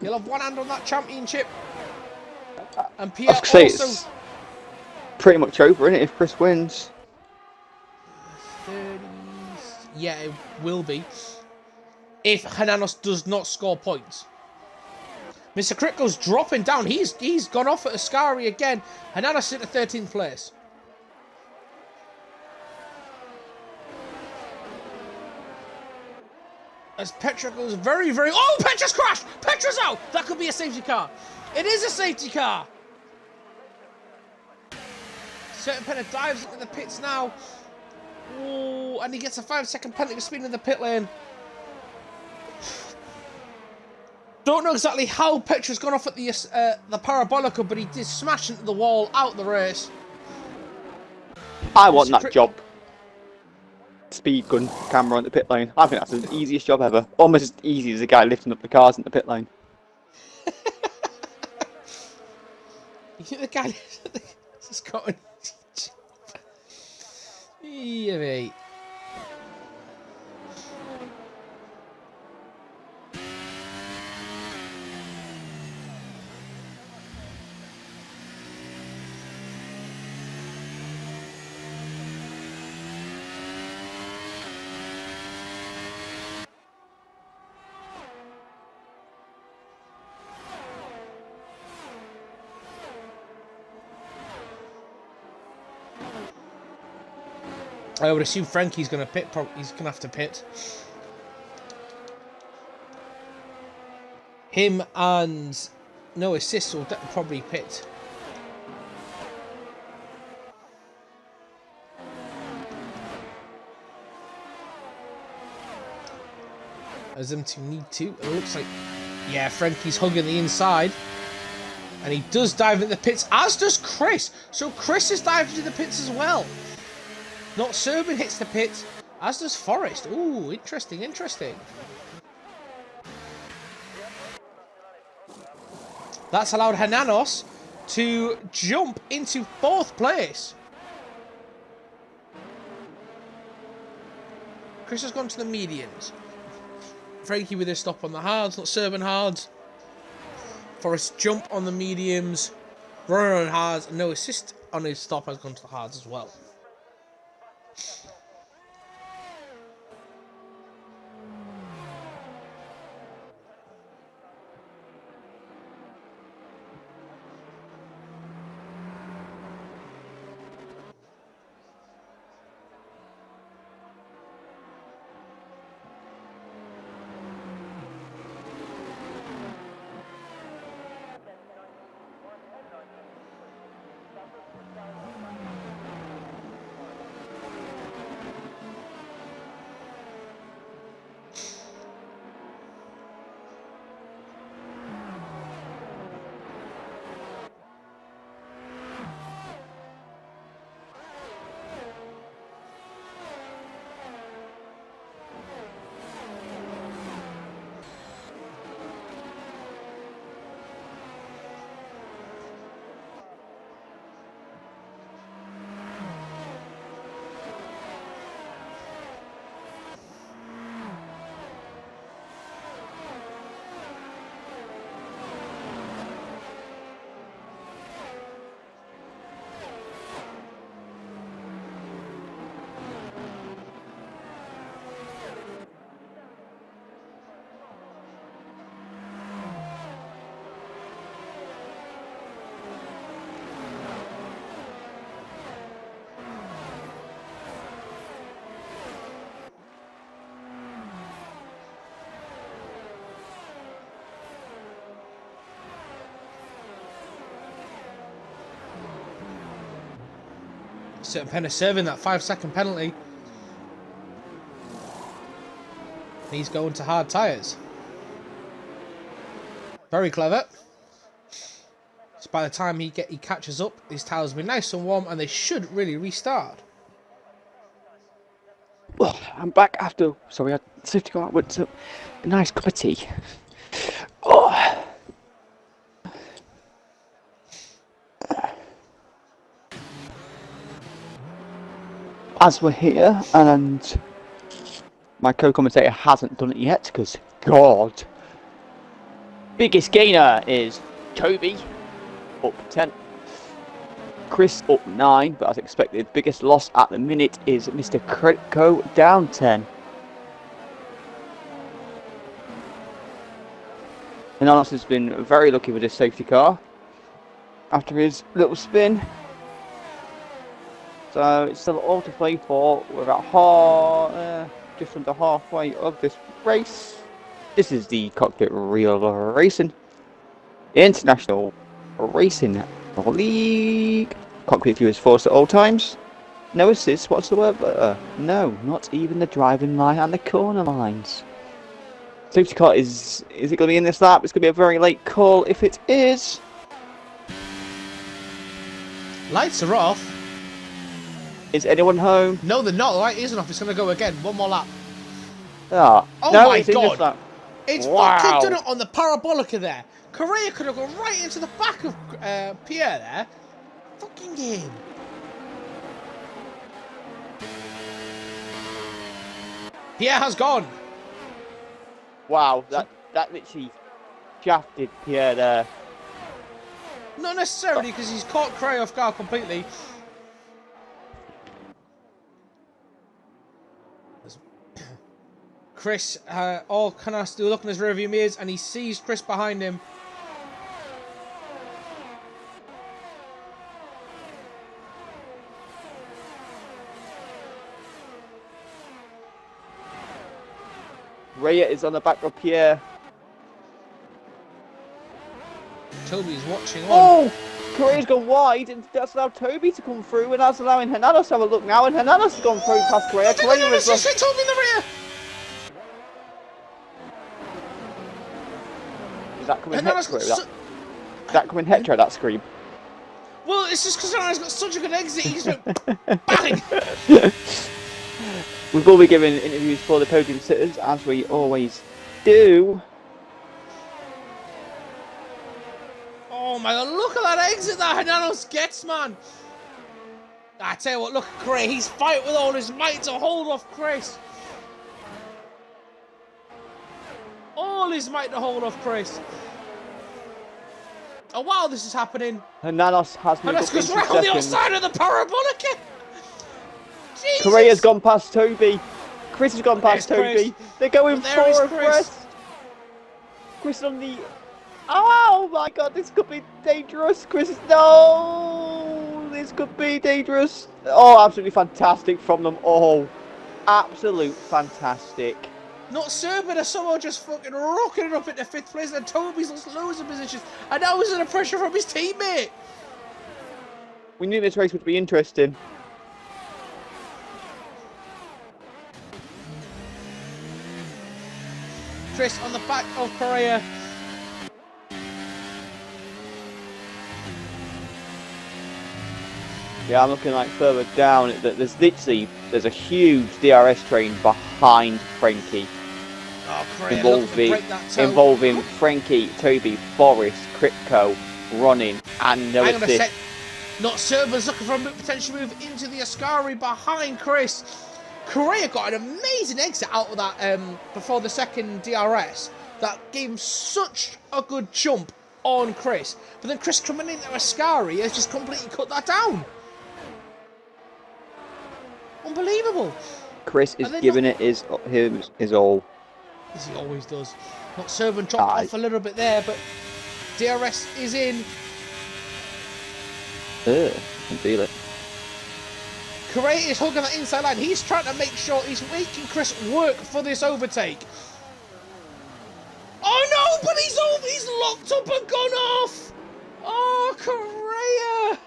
He'll have one hand on that championship. And Pierre also... It's pretty much over, isn't it, if Chris wins? 30... Yeah, it will be. If Hernanos does not score points. Mr. Critko's dropping down. He's gone off at Ascari again. Hernanos into 13th place. As Petra goes very, very... Oh, Petra's crashed! Petra's out! That could be a safety car. It is a safety car. Certain Penna dives into the pits now. Oh, and he gets a 5-second penalty for speeding in the pit lane. Don't know exactly how Petra's gone off at the Parabolica, but he did smash into the wall out the race. I want that job. Speed gun camera on the pit lane. I think that's the easiest job ever. Almost as easy as a guy lifting up the cars in the pit lane. You think the guy has got a yeah, mate. I would assume Frankie's going to pit. He's going to have to pit. Him and no assist will probably pit. As them two need to. It looks like, yeah, Frankie's hugging the inside. And he does dive into the pits, as does Chris. So Chris is diving into the pits as well. Not Serban hits the pit, as does Forrest. Ooh, interesting, interesting. That's allowed Hernanos to jump into 4th place. Chris has gone to the mediums. Frankie with his stop on the hards, not Serban hards. Forrest jump on the mediums. Runner on hards, and no assist on his stop has gone to the hards as well. Certain Penn is serving that 5-second penalty. He's going to hard tyres. Very clever. So by the time he catches up, his tyres will be nice and warm, and they should really restart. Well, I'm back after. Sorry, I safety car with a nice cup of tea. Oh. As we're here, and my co-commentator hasn't done it yet, because God, biggest gainer is Kobe, up 10. Chris up 9, but as expected, biggest loss at the minute is Mr. Kritko, down 10. And Anas has been very lucky with his safety car after his little spin. So it's still all to play for. We're about just under halfway of this race. This is the Cockpit Real Racing International Racing League. Cockpit viewers forced at all times. No assists whatsoever. No, not even the driving line and the corner lines. Safety car is it going to be in this lap? It's going to be a very late call if it is. Lights are off. Is anyone home? No, they're not. The light isn't off. It's going to go again. One more lap. Ah, Oh no, my it's in this God. lap. It's Wow. fucking done it on the parabolica there. Correa could have gone right into the back of Pierre there. Fucking game. Pierre has gone. Wow, that literally shafted Pierre there. Not necessarily, because he's caught Correa off guard completely. Chris, all Canas do look in his rearview mirrors, and he sees Chris behind him. Rhea is on the back of Pierre. Toby's watching on. Oh! Correa's gone wide, and that's allowed Toby to come through, and that's allowing Hernanos to have a look now, and Hernanos has gone through past Correa. Correa has Just hit Toby in the rear. Is that coming Hernanos hetero? got Is that coming hetero, that scream? Well, it's just because Hernanos got such a good exit, he just went bang! We will be giving interviews for the podium sitters, as we always do. Oh my God, look at that exit that Hernanos gets, man! I tell you what, look at Correa, he's fighting with all his might to hold off Chris. All his might to hold off Chris. Oh wow, this is happening. Hernanos has moved up goes into right on the other second. side of the parabolic. Jesus. Correa's gone past Toby. Chris has gone past There's Toby. Chris. They're going There is for Chris. Chris. Chris on the... Oh my God, this could be dangerous. Chris, no! This could be dangerous. Oh, absolutely fantastic from them all. Absolute fantastic. Not Serban, somehow just fucking rocking it up into 5th place, and Toby's lost loads of positions, and now he's under pressure from his teammate. We knew this race would be interesting. Chris on the back of Correa. Yeah, I'm looking like further down. There's a huge DRS train behind Frankie. Oh, Correa looking to break that toe. Involving Frankie, Toby, Forrest, Kripko, running, and no Hang on a assist. sec. Not Serban's looking for a potential move into the Ascari behind Chris. Correa got an amazing exit out of that before the second DRS. That gave him such a good jump on Chris. But then Chris coming into Ascari has just completely cut that down. Unbelievable. Chris is giving it his all. As he always does. Not Serban dropped off a little bit there, but DRS is in. I can feel it. Correa is hugging that inside line. He's trying to make sure he's making Chris work for this overtake. Oh no, but he's locked up and gone off. Oh, Correa.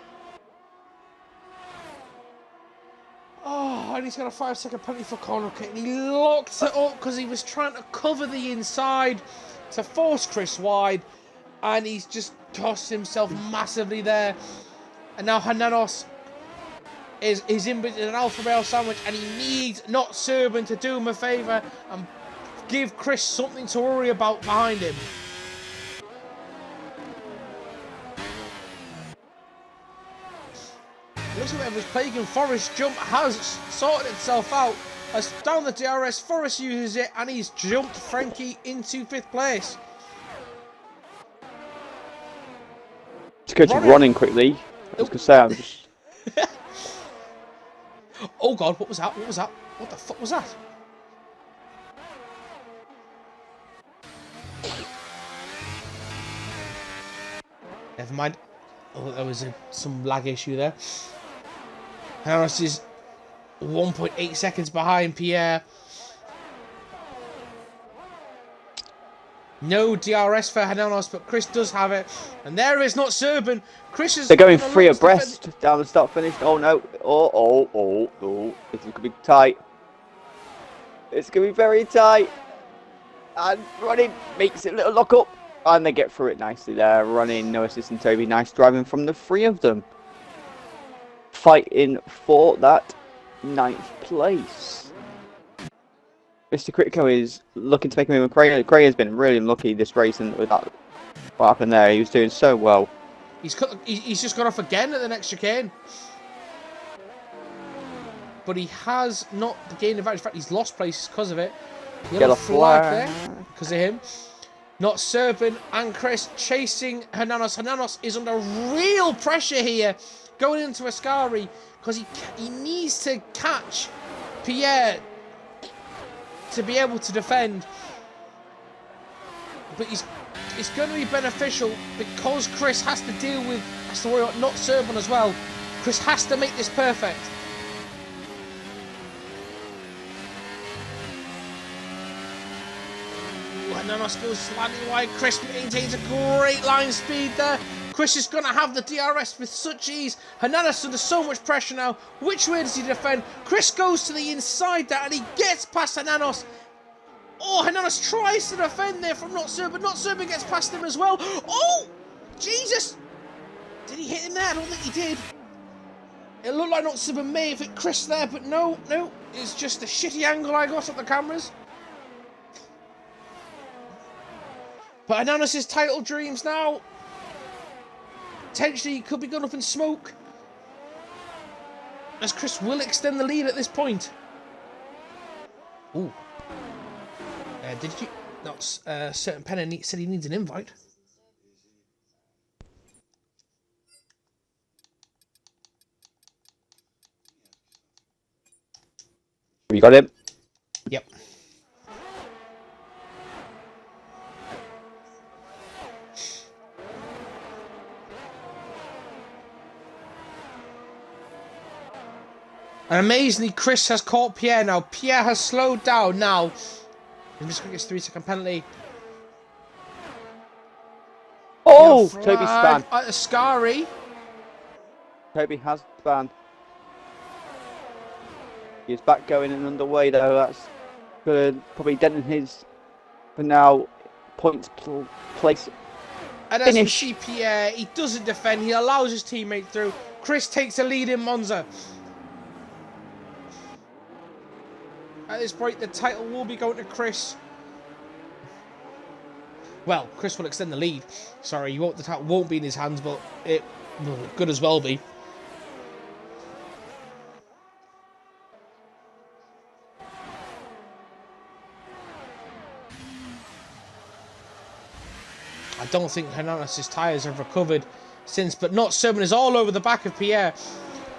Oh, and he's got a 5-second penalty for corner kick. He locked it up because he was trying to cover the inside to force Chris wide, and he's just tossed himself massively there. And now Hernanos is in an Alfa Romeo sandwich, and he needs not Serban to do him a favour and give Chris something to worry about behind him. Looks like whatever's plaguing Forrest's jump has sorted itself out. As down the DRS, Forrest uses it, and he's jumped Frankie into 5th place. Just go to running quickly. I was going to say, I'm just... Oh God, what was that? What was that? What the fuck was that? Never mind. Oh, there was some lag issue there. Harris is 1.8 seconds behind Pierre. No DRS for Hernanos, but Chris does have it. And there is not Serban. Chris is... They're going 3 abreast down the start finish. Oh no. Oh. This is going to be tight. It's going to be very tight. And running makes it a little lock up. And they get through it nicely there. Running, no assist and Toby. Nice driving from the three of them. Fighting for that 9th place. Mr. Critico is looking to make a move. Craig has been really unlucky this race, and with that, what happened there, he was doing so well. He's just got off again at the next chicane. But he has not gained advantage. In fact, he's lost places because of it. Yellow flag there because of him. Not Serpent and Chris chasing Hernanos. Hernanos is under real pressure here going into Ascari because he needs to catch Pierre to be able to defend. But it's going to be beneficial because Chris has to worry about not Serpent as well. Chris has to make this perfect. Hernanos goes slightly wide. Chris maintains a great line speed there. Chris is going to have the DRS with such ease. Hernanos under so much pressure now. Which way does he defend? Chris goes to the inside there and he gets past Hernanos. Oh, Hernanos tries to defend there from Not Serpent. Not Serpent gets past him as well. Oh, Jesus. Did he hit him there? I don't think he did. It looked like Not Serpent may have hit Chris there, but no. It's just a shitty angle I got at the cameras. But Hernanos' title dreams now potentially could be gone up in smoke, as Chris will extend the lead at this point. Ooh. Did you? Not certain Penna said he needs an invite. You got him? Yep. And amazingly, Chris has caught Pierre now. Pierre has slowed down now. I'm just going to get his 3-second penalty. Oh, Toby span. Ascari. Toby has span. He's back going and underway though. That's good. Probably denting his, for now, points place. And as we see Pierre, he doesn't defend. He allows his teammate through. Chris takes a lead in Monza. At this point, the title will be going to Chris. Well, Chris will extend the lead. Sorry, the title won't be in his hands, but it could as well be. I don't think Hernanos' tyres have recovered since, but Not Sermon is all over the back of Pierre.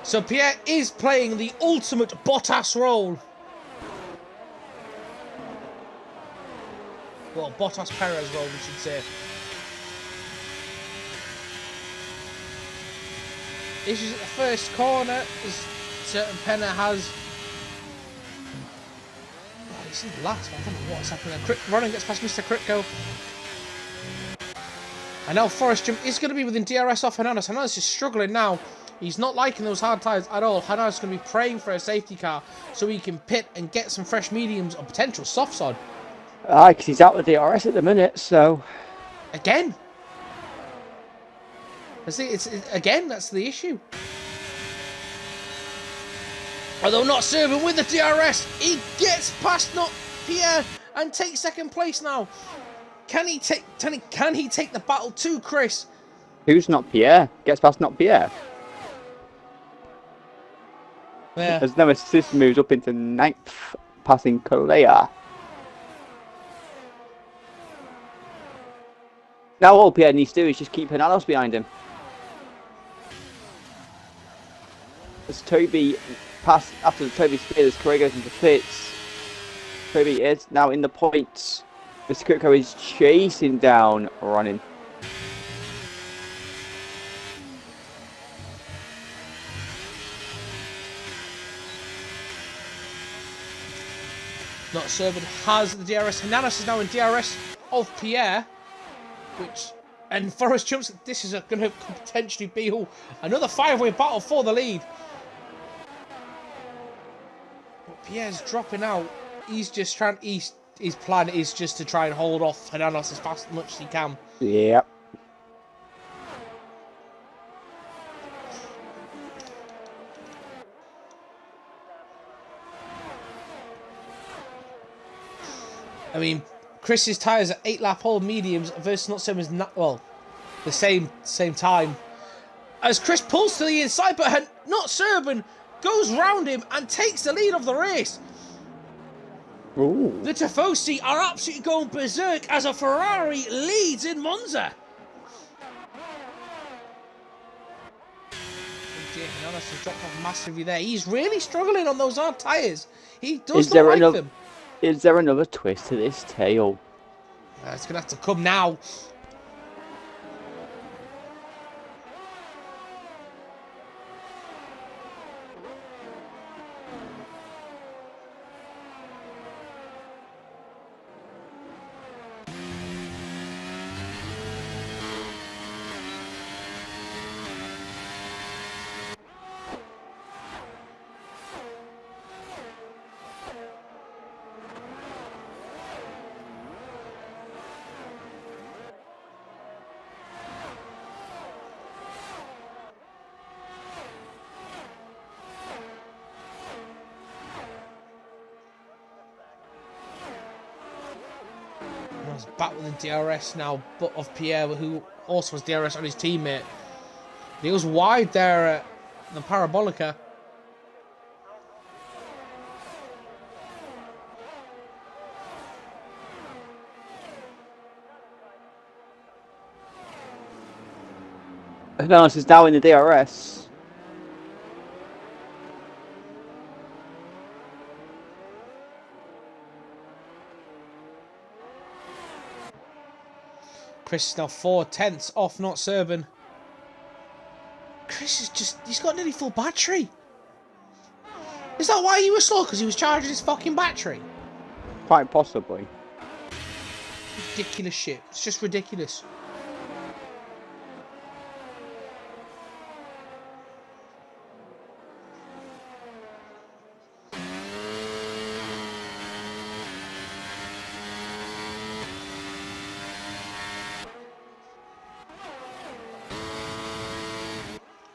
So Pierre is playing the ultimate Bottas role. Well, Bottas Perez role, we should say. Issues at the first corner, as certain Penna has. Oh, this is last, I don't know what's happening there. Running gets past Mr. Critco. And now Forest Jump is going to be within DRS off Hernanos. Hernanos is struggling now. He's not liking those hard tyres at all. Hernanos is going to be praying for a safety car so he can pit and get some fresh mediums or potential softs on. Because he's out of DRS at the minute, so... Again? Again, that's the issue. Although Not Serving with the DRS, he gets past Not Pierre and takes second place now. Can he take the battle to Chris? Who's Not Pierre? Gets past Not Pierre. Yeah. As no assist moves up into 9th, passing Colea. Now all Pierre needs to do is just keep Hernanos behind him. As Toby pass after the Toby speed, as Correa goes into pits. Toby is now in the points. Mr. Kutko is chasing down running. Not Servant has the DRS. Hernanos is now in DRS of Pierre. And Forrest jumps. This is going to potentially be another 5-way battle for the lead. But Pierre's dropping out. He's just trying. his plan is just to try and hold off Hananos as fast as much as he can. Yep. I mean, Chris's tyres are 8-lap old mediums versus not so as the same time. As Chris pulls to the inside, but not Serban goes round him and takes the lead of the race. Ooh. The Tifosi are absolutely going berserk as a Ferrari leads in Monza. Hananos has dropped off massively there. He's really struggling on those hard tyres. He does not like them. Is there another twist to this tale? It's going to have to come now. Back with the DRS now, but of Pierre, who also has DRS on his teammate. He was wide there at the Parabolica. Hananos is now in the DRS. Chris is now 4/10 off, not Serban. Chris is he's got nearly full battery. Is that why he was slow? Because he was charging his fucking battery? Quite possibly. Ridiculous shit. It's just ridiculous.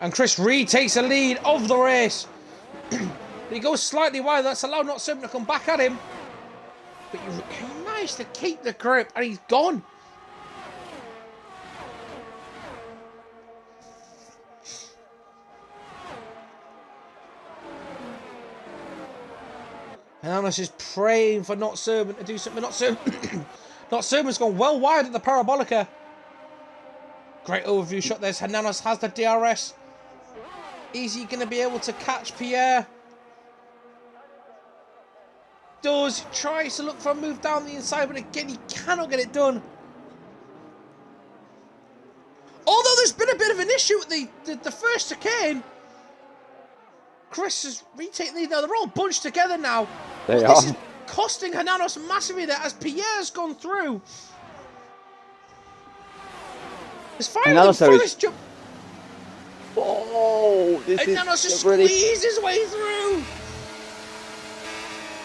And Chris retakes the lead of the race. He goes slightly wide. That's allowed not Serban to come back at him. But he managed to keep the grip and he's gone. Hananos is praying for not Serban to do something. Not Serban. Not Serban's gone well wide at the Parabolica. Great overview shot there. Hananos has the DRS. Is he going to be able to catch Pierre? Does. Tries to look for a move down the inside, but again, he cannot get it done. Although there's been a bit of an issue with the first chicane. Chris has retaken the lead. Now they're all bunched together now. This is costing Hananos massively there as Pierre's gone through. There's finally Forrest jump. Oh, this is Hananos just squeezed his way through.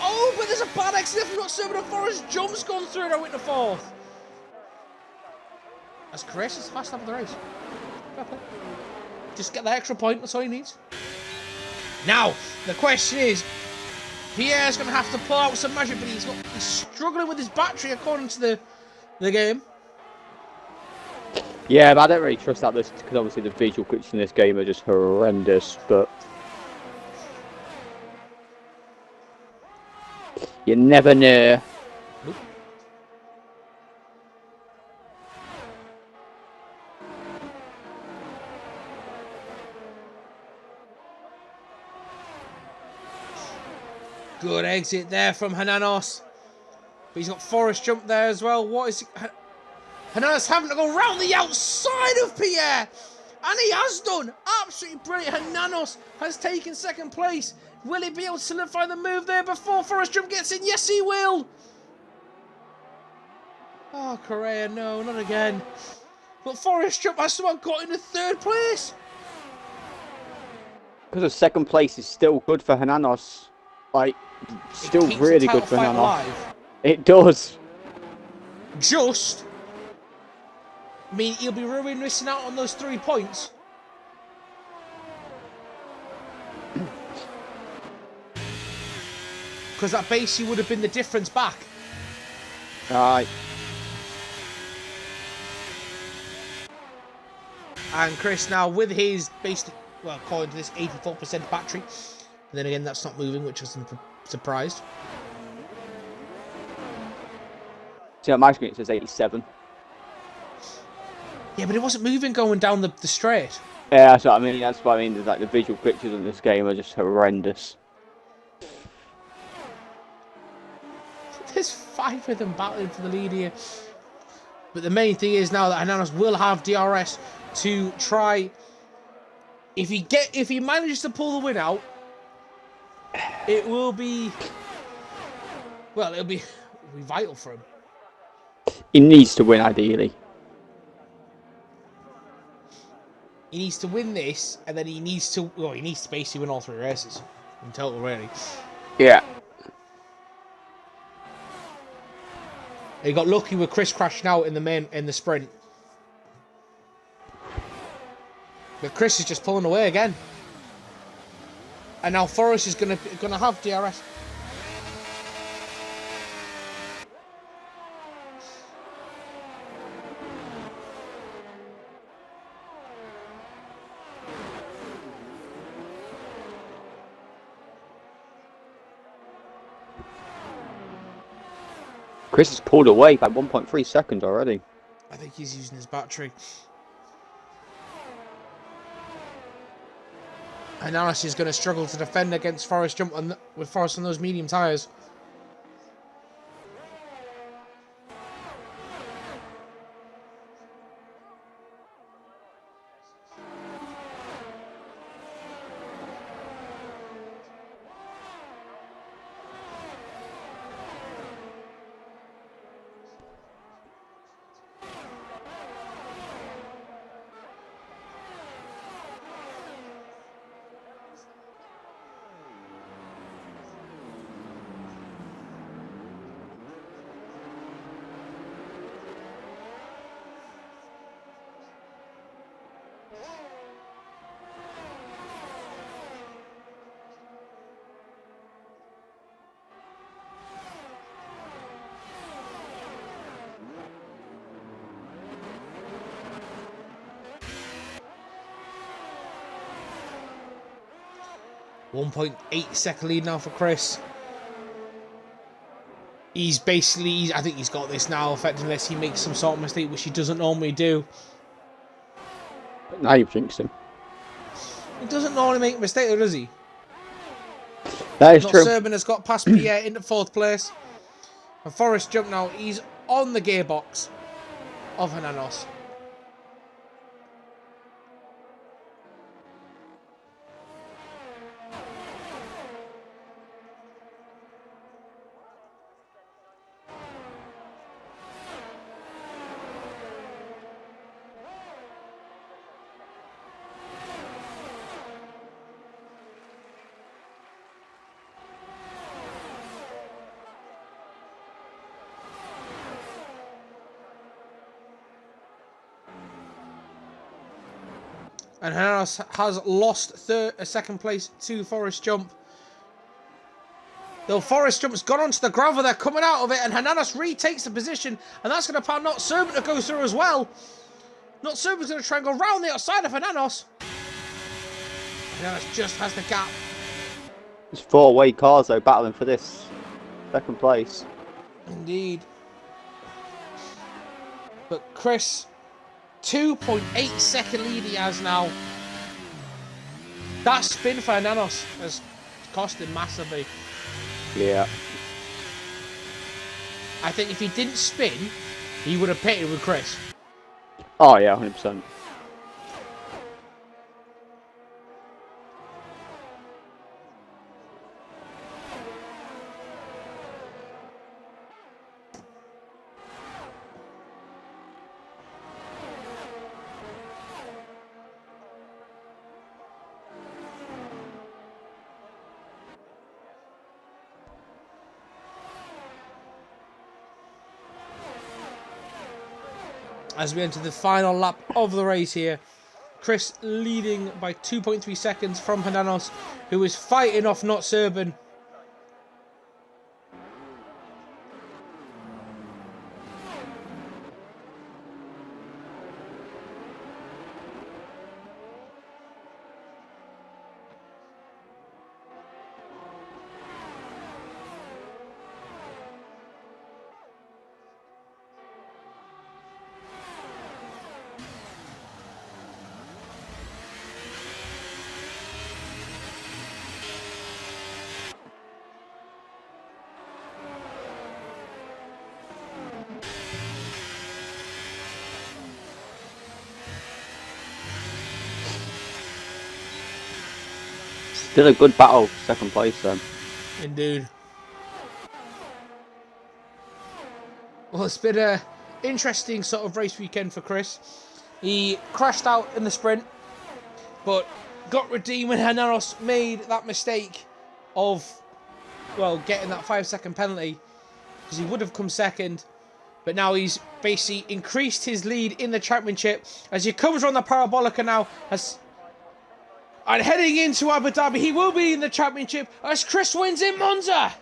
Oh, but there's a bad accident from not Serban and Forrest jumps gone through now into fourth. As Chris is fast up the race. Just get that extra point, that's all he needs. Now, the question is, Pierre's going to have to pull out some magic, but he's struggling with his battery according to the game. Yeah, but I don't really trust that because obviously the visual glitches in this game are just horrendous, but you never know. Nope. Good exit there from Hananos. But he's got Forrest jump there as well. What is he? Hananos having to go round the outside of Pierre. And he has done. Absolutely brilliant. Hananos has taken second place. Will he be able to solidify the move there before Forrest jump gets in? Yes, he will. Oh, Correa, no, not again. But Forrest jump has somehow got into third place. Because the second place is still good for Hananos. Like, still really good for Hananos. It does. Just. I mean, he'll be really missing out on those 3 points. Because that basically would have been the difference back. Right. And Chris now with his basically, well, according to this 84% battery. And then again, that's not moving, which I'm surprised. See, on my screen it says 87. Yeah, but it wasn't moving going down the straight. Yeah, that's what I mean. That's what I mean. Like the visual pictures in this game are just horrendous. There's 5 of them battling for the lead here. But the main thing is now that Hananos will have DRS to try. If he manages to pull the win out, it will be. Well, it'll be vital for him. He needs to win, ideally. He needs to win this, and then he needs to. Well, he needs to basically win all 3 races in total, really. Yeah. He got lucky with Chris crashing out in the sprint. But Chris is just pulling away again. And now Forrest is gonna have DRS. Chris has pulled away by 1.3 seconds already. I think he's using his battery. And Alice is going to struggle to defend against Forrest jump with Forrest on those medium tyres. .8 lead now for Chris. I think he's got this now, effectively, unless he makes some sort of mistake, which he doesn't normally do. Now you've jinxed him. He doesn't normally make a mistake, does he? That is true. Serban has got past Pierre into 4th place. And Forrest jump now, he's on the gearbox of Hananos. And Hananos has lost 2nd place to Forrest Jump. Though Forrest Jump's gone onto the gravel, they're coming out of it, and Hananos retakes the position, and that's going to pound Not Serban to go through as well. Not Serban's going to try and go round the outside of Hananos. Hananos just has the gap. There's 4 away cars though battling for this 2nd place. Indeed. But Chris, 2.8 second lead he has now. That spin for Hananos has cost him massively. Yeah. I think if he didn't spin, he would have pitted with Chris. Oh yeah, 100%. as we enter the final lap of the race here. Chris leading by 2.3 seconds from Hernanos, who is fighting off Not Serban. Still a good battle, second place then. Indeed. Well, it's been an interesting sort of race weekend for Chris. He crashed out in the sprint, but got redeemed when Hernanos made that mistake of, well, getting that 5-second penalty, because he would have come second. But now he's basically increased his lead in the championship as he comes around the Parabolica now. And heading into Abu Dhabi, he will be in the championship as Chris wins in Monza.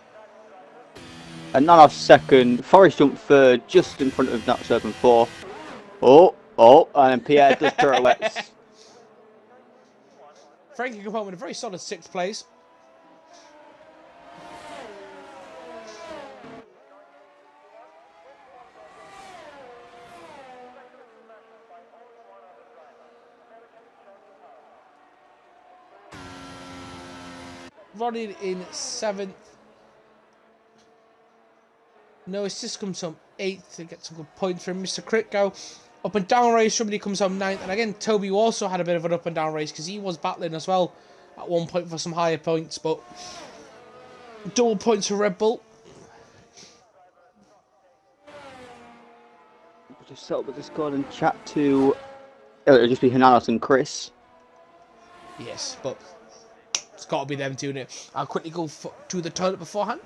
And Nanos second, Forrest jumped third, just in front of Not Serban fourth. And Pierre does pirouettes. Frankie come home in a very solid 6th place. Ronnie in 7th. No, it's just comes home 8th to get some good points from Mr. Critgo. Up and down race, somebody comes home 9th. And again, Toby also had a bit of an up and down race because he was battling as well at one point for some higher points. But double points for Red Bull. We'll just set up with Discord and chat to... It'll just be Hernanos and Chris. Yes, but it's got to be them doing it. I'll quickly go to the toilet beforehand.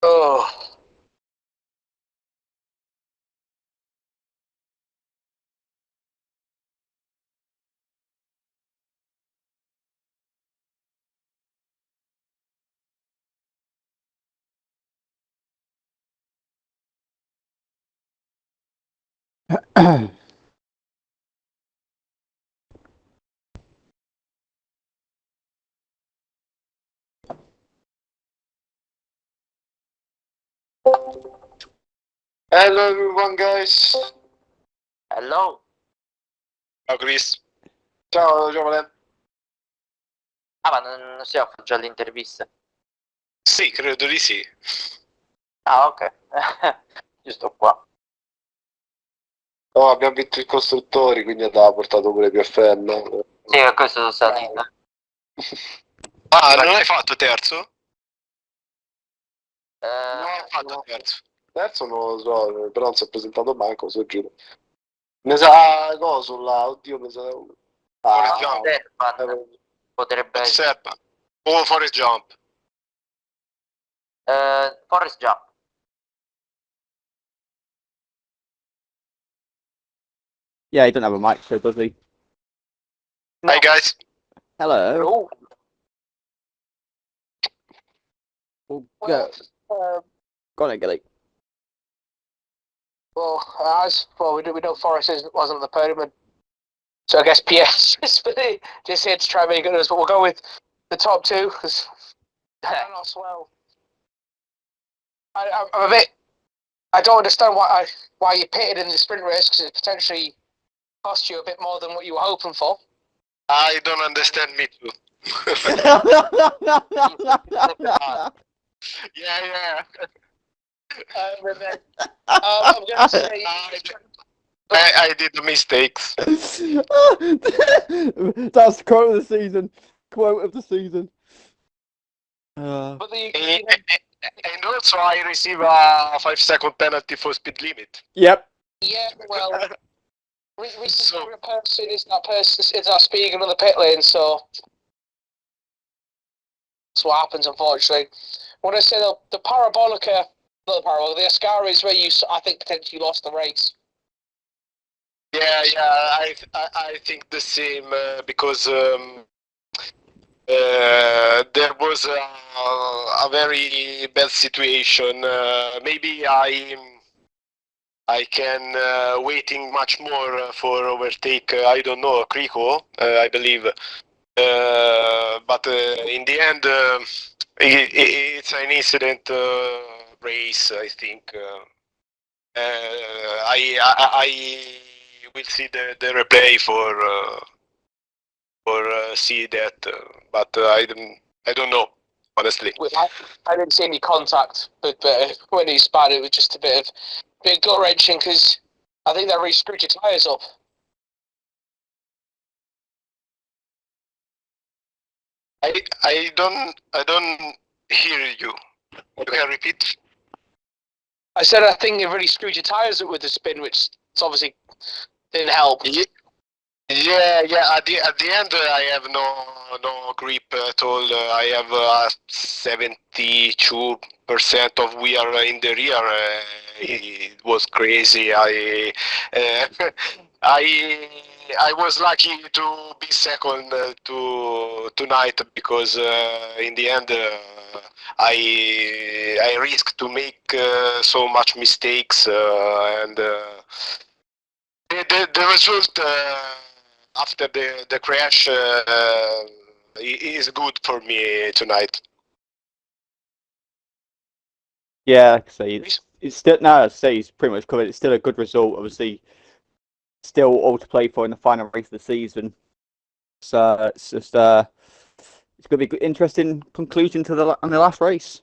Oh. Hello everyone guys. Hello? Ciao Chris. Ciao giovane. Ah, ma non si offre già l'intervista? Sì, credo di sì. Ah, ok. Giusto qua. Oh, abbiamo vinto i costruttori, quindi andava portato pure PFL. Sì, questo lo sta dicendo. Ah, non hai fatto terzo? Eh, Non hai fatto terzo. Terzo non lo so, però non si è presentato manco, so giuro. Mi sa coso là, oddio, mi sa... Forest Jump. Serpent potrebbe essere. Serpa. O Forest Jump. Forest Jump. Yeah, he doesn't have a mic, so does he? Hi guys. Hello. Oh, Well, go. Go on then, Gilly. Well, we know Forest wasn't on the podium, so I guess PS just here to try and make it us. But we'll go with the top two because as well. I'm a bit. I don't understand why you pitted in the sprint race because it potentially cost you a bit more than what you were hoping for. I don't understand me too. Yeah. I'm gonna say I did mistakes. That's the quote of the season. Quote of the season. but And also I receive a 5-second penalty for speed limit. Yep. yeah, well, recent favorite person is that speaking on the pit lane, so that's what happens, unfortunately. When I say the Parabolica, not the Parabolica, the Ascara is where I think, potentially lost the race. Yeah, I think the same because there was a very bad situation. Maybe I can waiting much more for overtake. I don't know Crico, I believe. But in the end, it's an incident race. I think. I will see the replay for see that, but I don't know honestly. I didn't see any contact, but when he spun, it was just a bit gut wrenching because I think they really screwed your tyres up. I don't hear you. You can repeat? I said I think it really screwed your tyres up with the spin, which obviously didn't help. Yeah. At the end, I have no grip at all. I have 72% of wheel in the rear. It was crazy. I was lucky to be second tonight because in the end I risked to make so much mistakes and. The result after the crash is good for me tonight. Yeah, like I say, it's still now. I say he's pretty much covered. It's still a good result. Obviously, still all to play for in the final race of the season. So it's just it's going to be an interesting conclusion to the last race.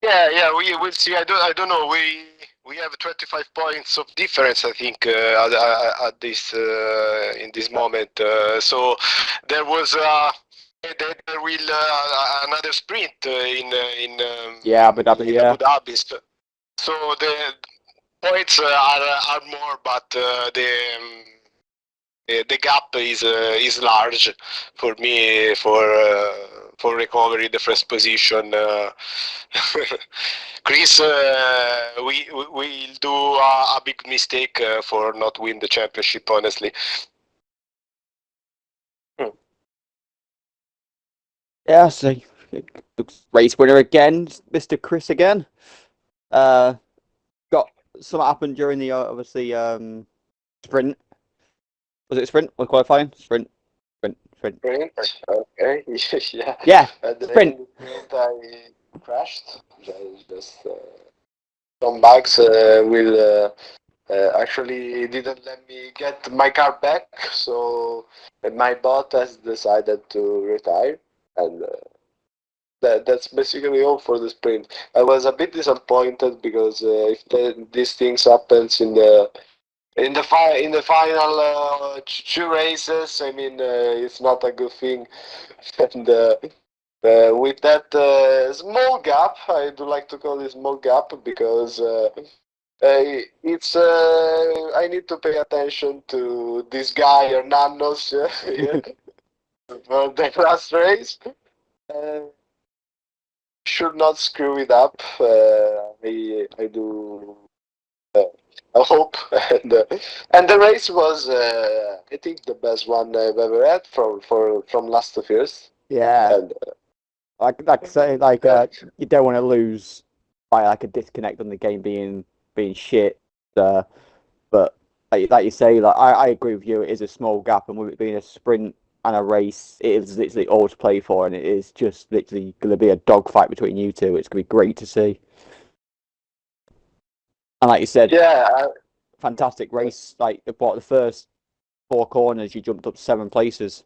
Yeah, we will see. I don't know. We have 25 points of difference, I think, at this in this moment. So there was there will another sprint Yeah, Abu Dhabi. Yeah. Abu Dhabi. So the points are more, but the gap is large for me for for recovery the first position. Chris, we will do a big mistake for not win the championship. Honestly. Yeah, so race winner again, Mr. Chris again. Got something happened during the obviously sprint. Was it sprint or qualifying? Sprint. Sprint. Okay. Yeah. Yeah. At the Sprint. end of the sprint, I crashed. Just some bugs will actually didn't let me get my car back. So my bot has decided to retire, and that's basically all for the sprint. I was a bit disappointed because if these things happens in the final two races, I mean it's not a good thing. And with that small gap, I do like to call it small gap because it's I need to pay attention to this guy Hernanos here for the last race. Should not screw it up. I do. I hope, and the race was, I think, the best one I've ever had from last 2 years. Yeah. And Like I say, you don't want to lose by like a disconnect on the game being shit. But like you say, like I agree with you. It is a small gap, and with it being a sprint and a race, it is literally all to play for, and it is just literally going to be a dogfight between you two. It's going to be great to see. And like you said, yeah, fantastic race. Like the first 4 corners, you jumped up 7 places.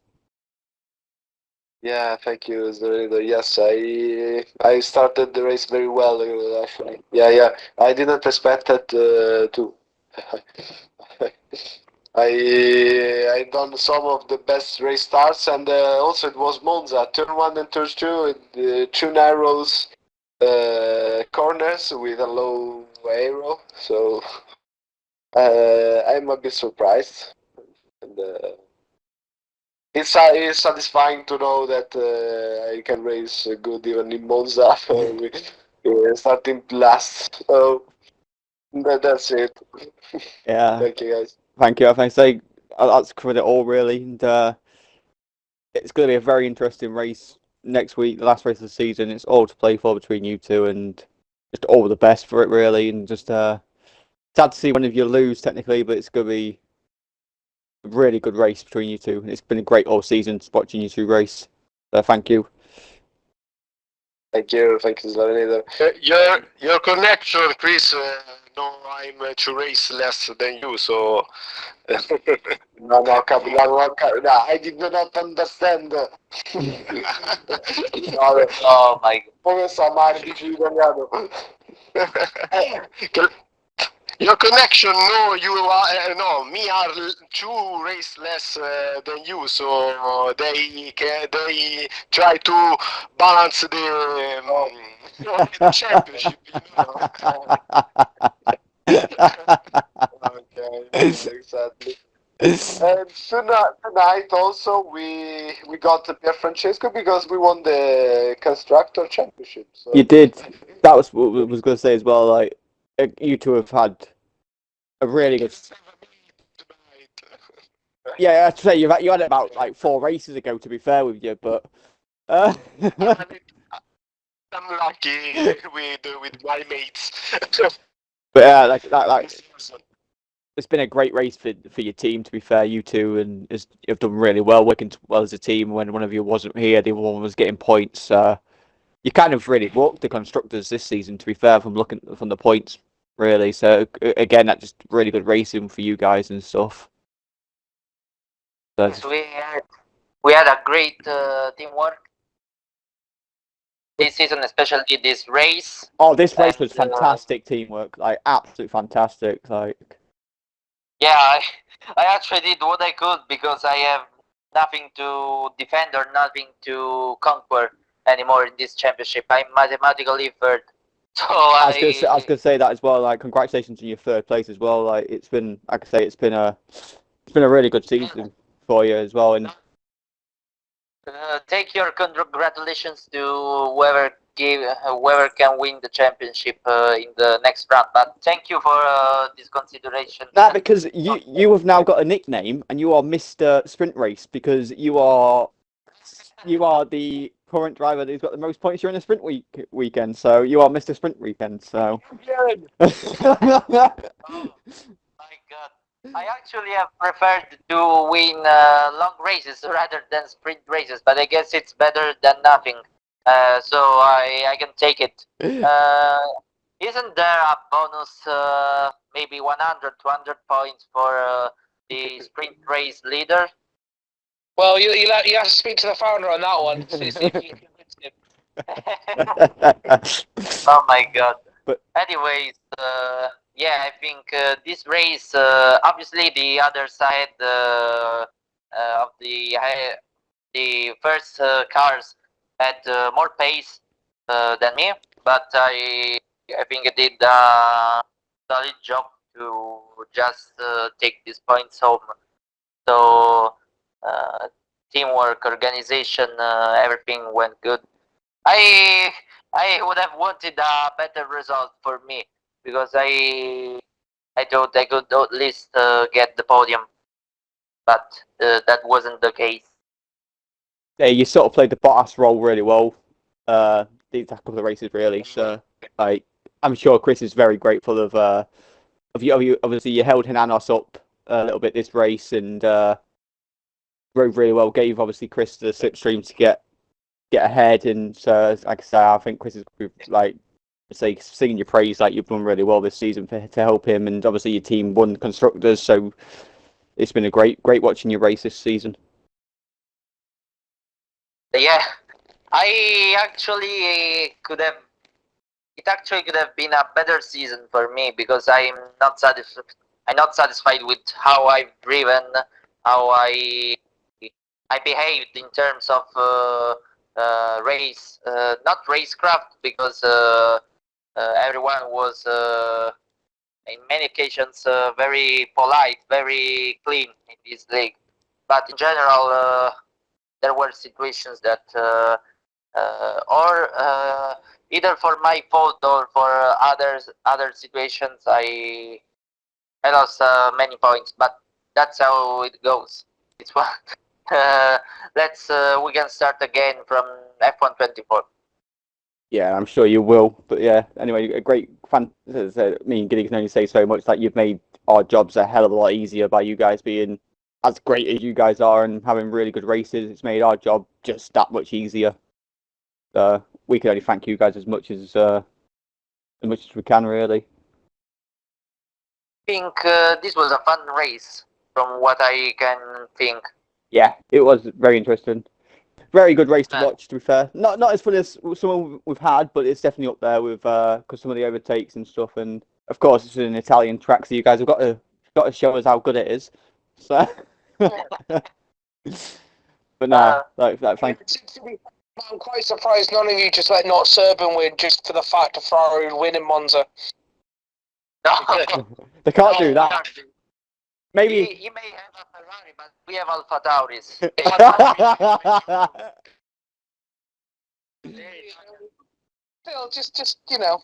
yeah. Thank you, Zerida. Yes, I started the race very well actually. Yeah. I didn't expect that to. I done some of the best race starts, and also it was Monza, turn 1 and turn 2, two narrows corners with a low aero. So I'm a bit surprised, and it's satisfying to know that I can race good even in Monza. Starting last, so that's it. Yeah. Thank you, guys. Thank you. I say that's covered it all really, and it's going to be a very interesting race next week, the last race of the season. It's all to play for between you two, and just all the best for it really. And just sad to see one of you lose technically, but it's going to be a really good race between you two. It's been a great all season watching you two race. So thank you. Thank you, Slavinida. Your connection, Chris. No, I'm to race less than you, so. No, I did not understand. Oh my Come Samari dici italiano? Your connection, no, you are no. Me are two race less than you, so they try to balance the championship. Okay, exactly. And tonight also we got Pier Francesco because we won the constructor championship. So. You did. That was what I was going to say as well. Like you two have had a really good. Yeah, I'd say you had it about like 4 races ago. To be fair with you, but. I'm lucky with my mates. But yeah, it's been a great race for your team. To be fair, you two and you've done really well, working well as a team. When one of you wasn't here, the other one was getting points. You kind of really walked the constructors this season. To be fair, from looking from the points, really. So again, that's just really good racing for you guys and stuff. So, yes, we had a great teamwork this season, especially this race. oh, this race was fantastic teamwork, like absolutely fantastic. Like Yeah, I actually did what I could because I have nothing to defend or nothing to conquer anymore in this championship. I'm mathematically third. So I was gonna say that as well. Like congratulations on your 3rd place as well. Like it's been, like I say, it's been a really good season for you as well. And Take your congratulations to whoever can win the championship in the next round. But thank you for this consideration. That because you have now got a nickname and you are Mr. Sprint Race because you are the current driver who's got the most points during the weekend. So you are Mr. Sprint Weekend. So. Oh my god. I actually have preferred to win long races rather than sprint races, but I guess it's better than nothing. So I can take it. Isn't there a bonus, maybe 100, 200 points for the sprint race leader? Well, you have to speak to the founder on that one. See if you can convince him. Oh my god. But anyways, yeah, I think this race, obviously the other side of the first cars had more pace than me, but I think I did a solid job to just take these points home. So uh, teamwork, organization, everything went good. I I would have wanted a better result for me because I thought I could at least get the podium, but that wasn't the case. yeah, you sort of played the Bottas role really well. These couple of races really. So like, I'm sure Chris is very grateful of you. Obviously, you held Hananos up a little bit this race and rode really well. Gave obviously Chris the slipstream to get ahead. And so, like I say, I think Chris is like say singing your praise. Like you've done really well this season to help him. And obviously, your team won constructors, so it's been a great watching your race this season. Yeah, I actually could have. It actually could have been a better season for me because I'm not satisfied. I'm not satisfied with how I've driven, how I behaved in terms of race, not racecraft, because everyone was in many occasions very polite, very clean in this league. But in general, there were situations that, or either for my fault or for other situations, I lost many points. But that's how it goes. It's one. Let's we can start again from F124. Yeah, I'm sure you will. But yeah, anyway, a great fan. I mean, Giddy can only say so much. Like you've made our jobs a hell of a lot easier by you guys being as great as you guys are and having really good races. It's made our job just that much easier. We can only thank you guys as much as we can, really. I think this was a fun race, from what I can think. Yeah, it was very interesting. Very good race to Uh, watch. To be fair, not as fun as some we've had, but it's definitely up there with because some of the overtakes and stuff. And of course, it's an Italian track, so you guys have got to show us how good it is. So, but nah, uh, thank. I'm quite surprised none of you just let not Serbian win just for the fact of Ferrari would win in Monza. no, They can't do we that. can't. Maybe. He may have a Ferrari, but we have Alpha Tauris. Still, just you know.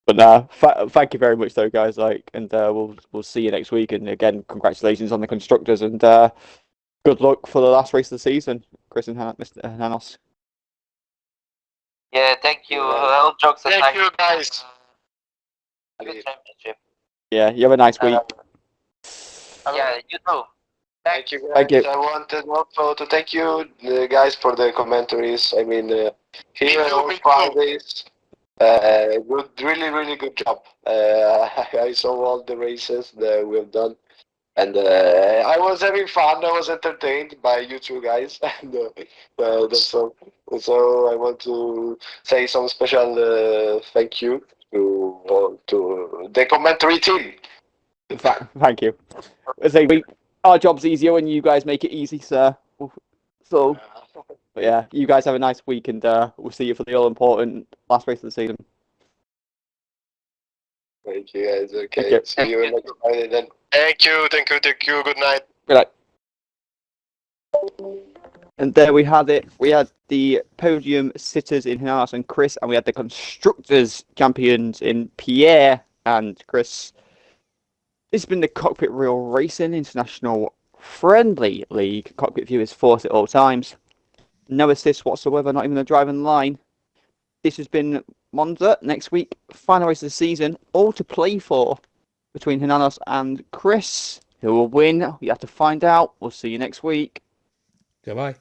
But nah, thank you very much, though, guys. Like, and we'll see you next week. And again, congratulations on the constructors, and good luck for the last race of the season, Chris and Mr. Hanos. Yeah, thank you. All jokes aside. Thank you, guys. Good championship. Yeah, you have a nice week. Yeah, you too. Thank you, guys. Thank you. I wanted also to thank you, guys, for the commentaries. I mean, here on Fridays, good, really good job. I saw all the races that we've done, and I was having fun. I was entertained by you two guys, and that's all. So I want to say some special thank you to the commentary team. Thank you. I say our job's easier when you guys make it easy, sir. So, but yeah, you guys have a nice week, and we'll see you for the all-important last race of the season. Thank you, guys. Thank Okay, you. see you next Friday then. Thank you. Good night. Good night. And there we had it. We had the podium sitters in Hinaras and Chris, and we had the constructors champions in Pierre and Chris. This has been the Cockpit Real Racing International Friendly League. Cockpit viewers force at all times. No assists whatsoever, not even a driving line. This has been Monza. Next week, final race of the season, all to play for between Hinaras and Chris. Who will win? We have to find out. We'll see you next week. Goodbye.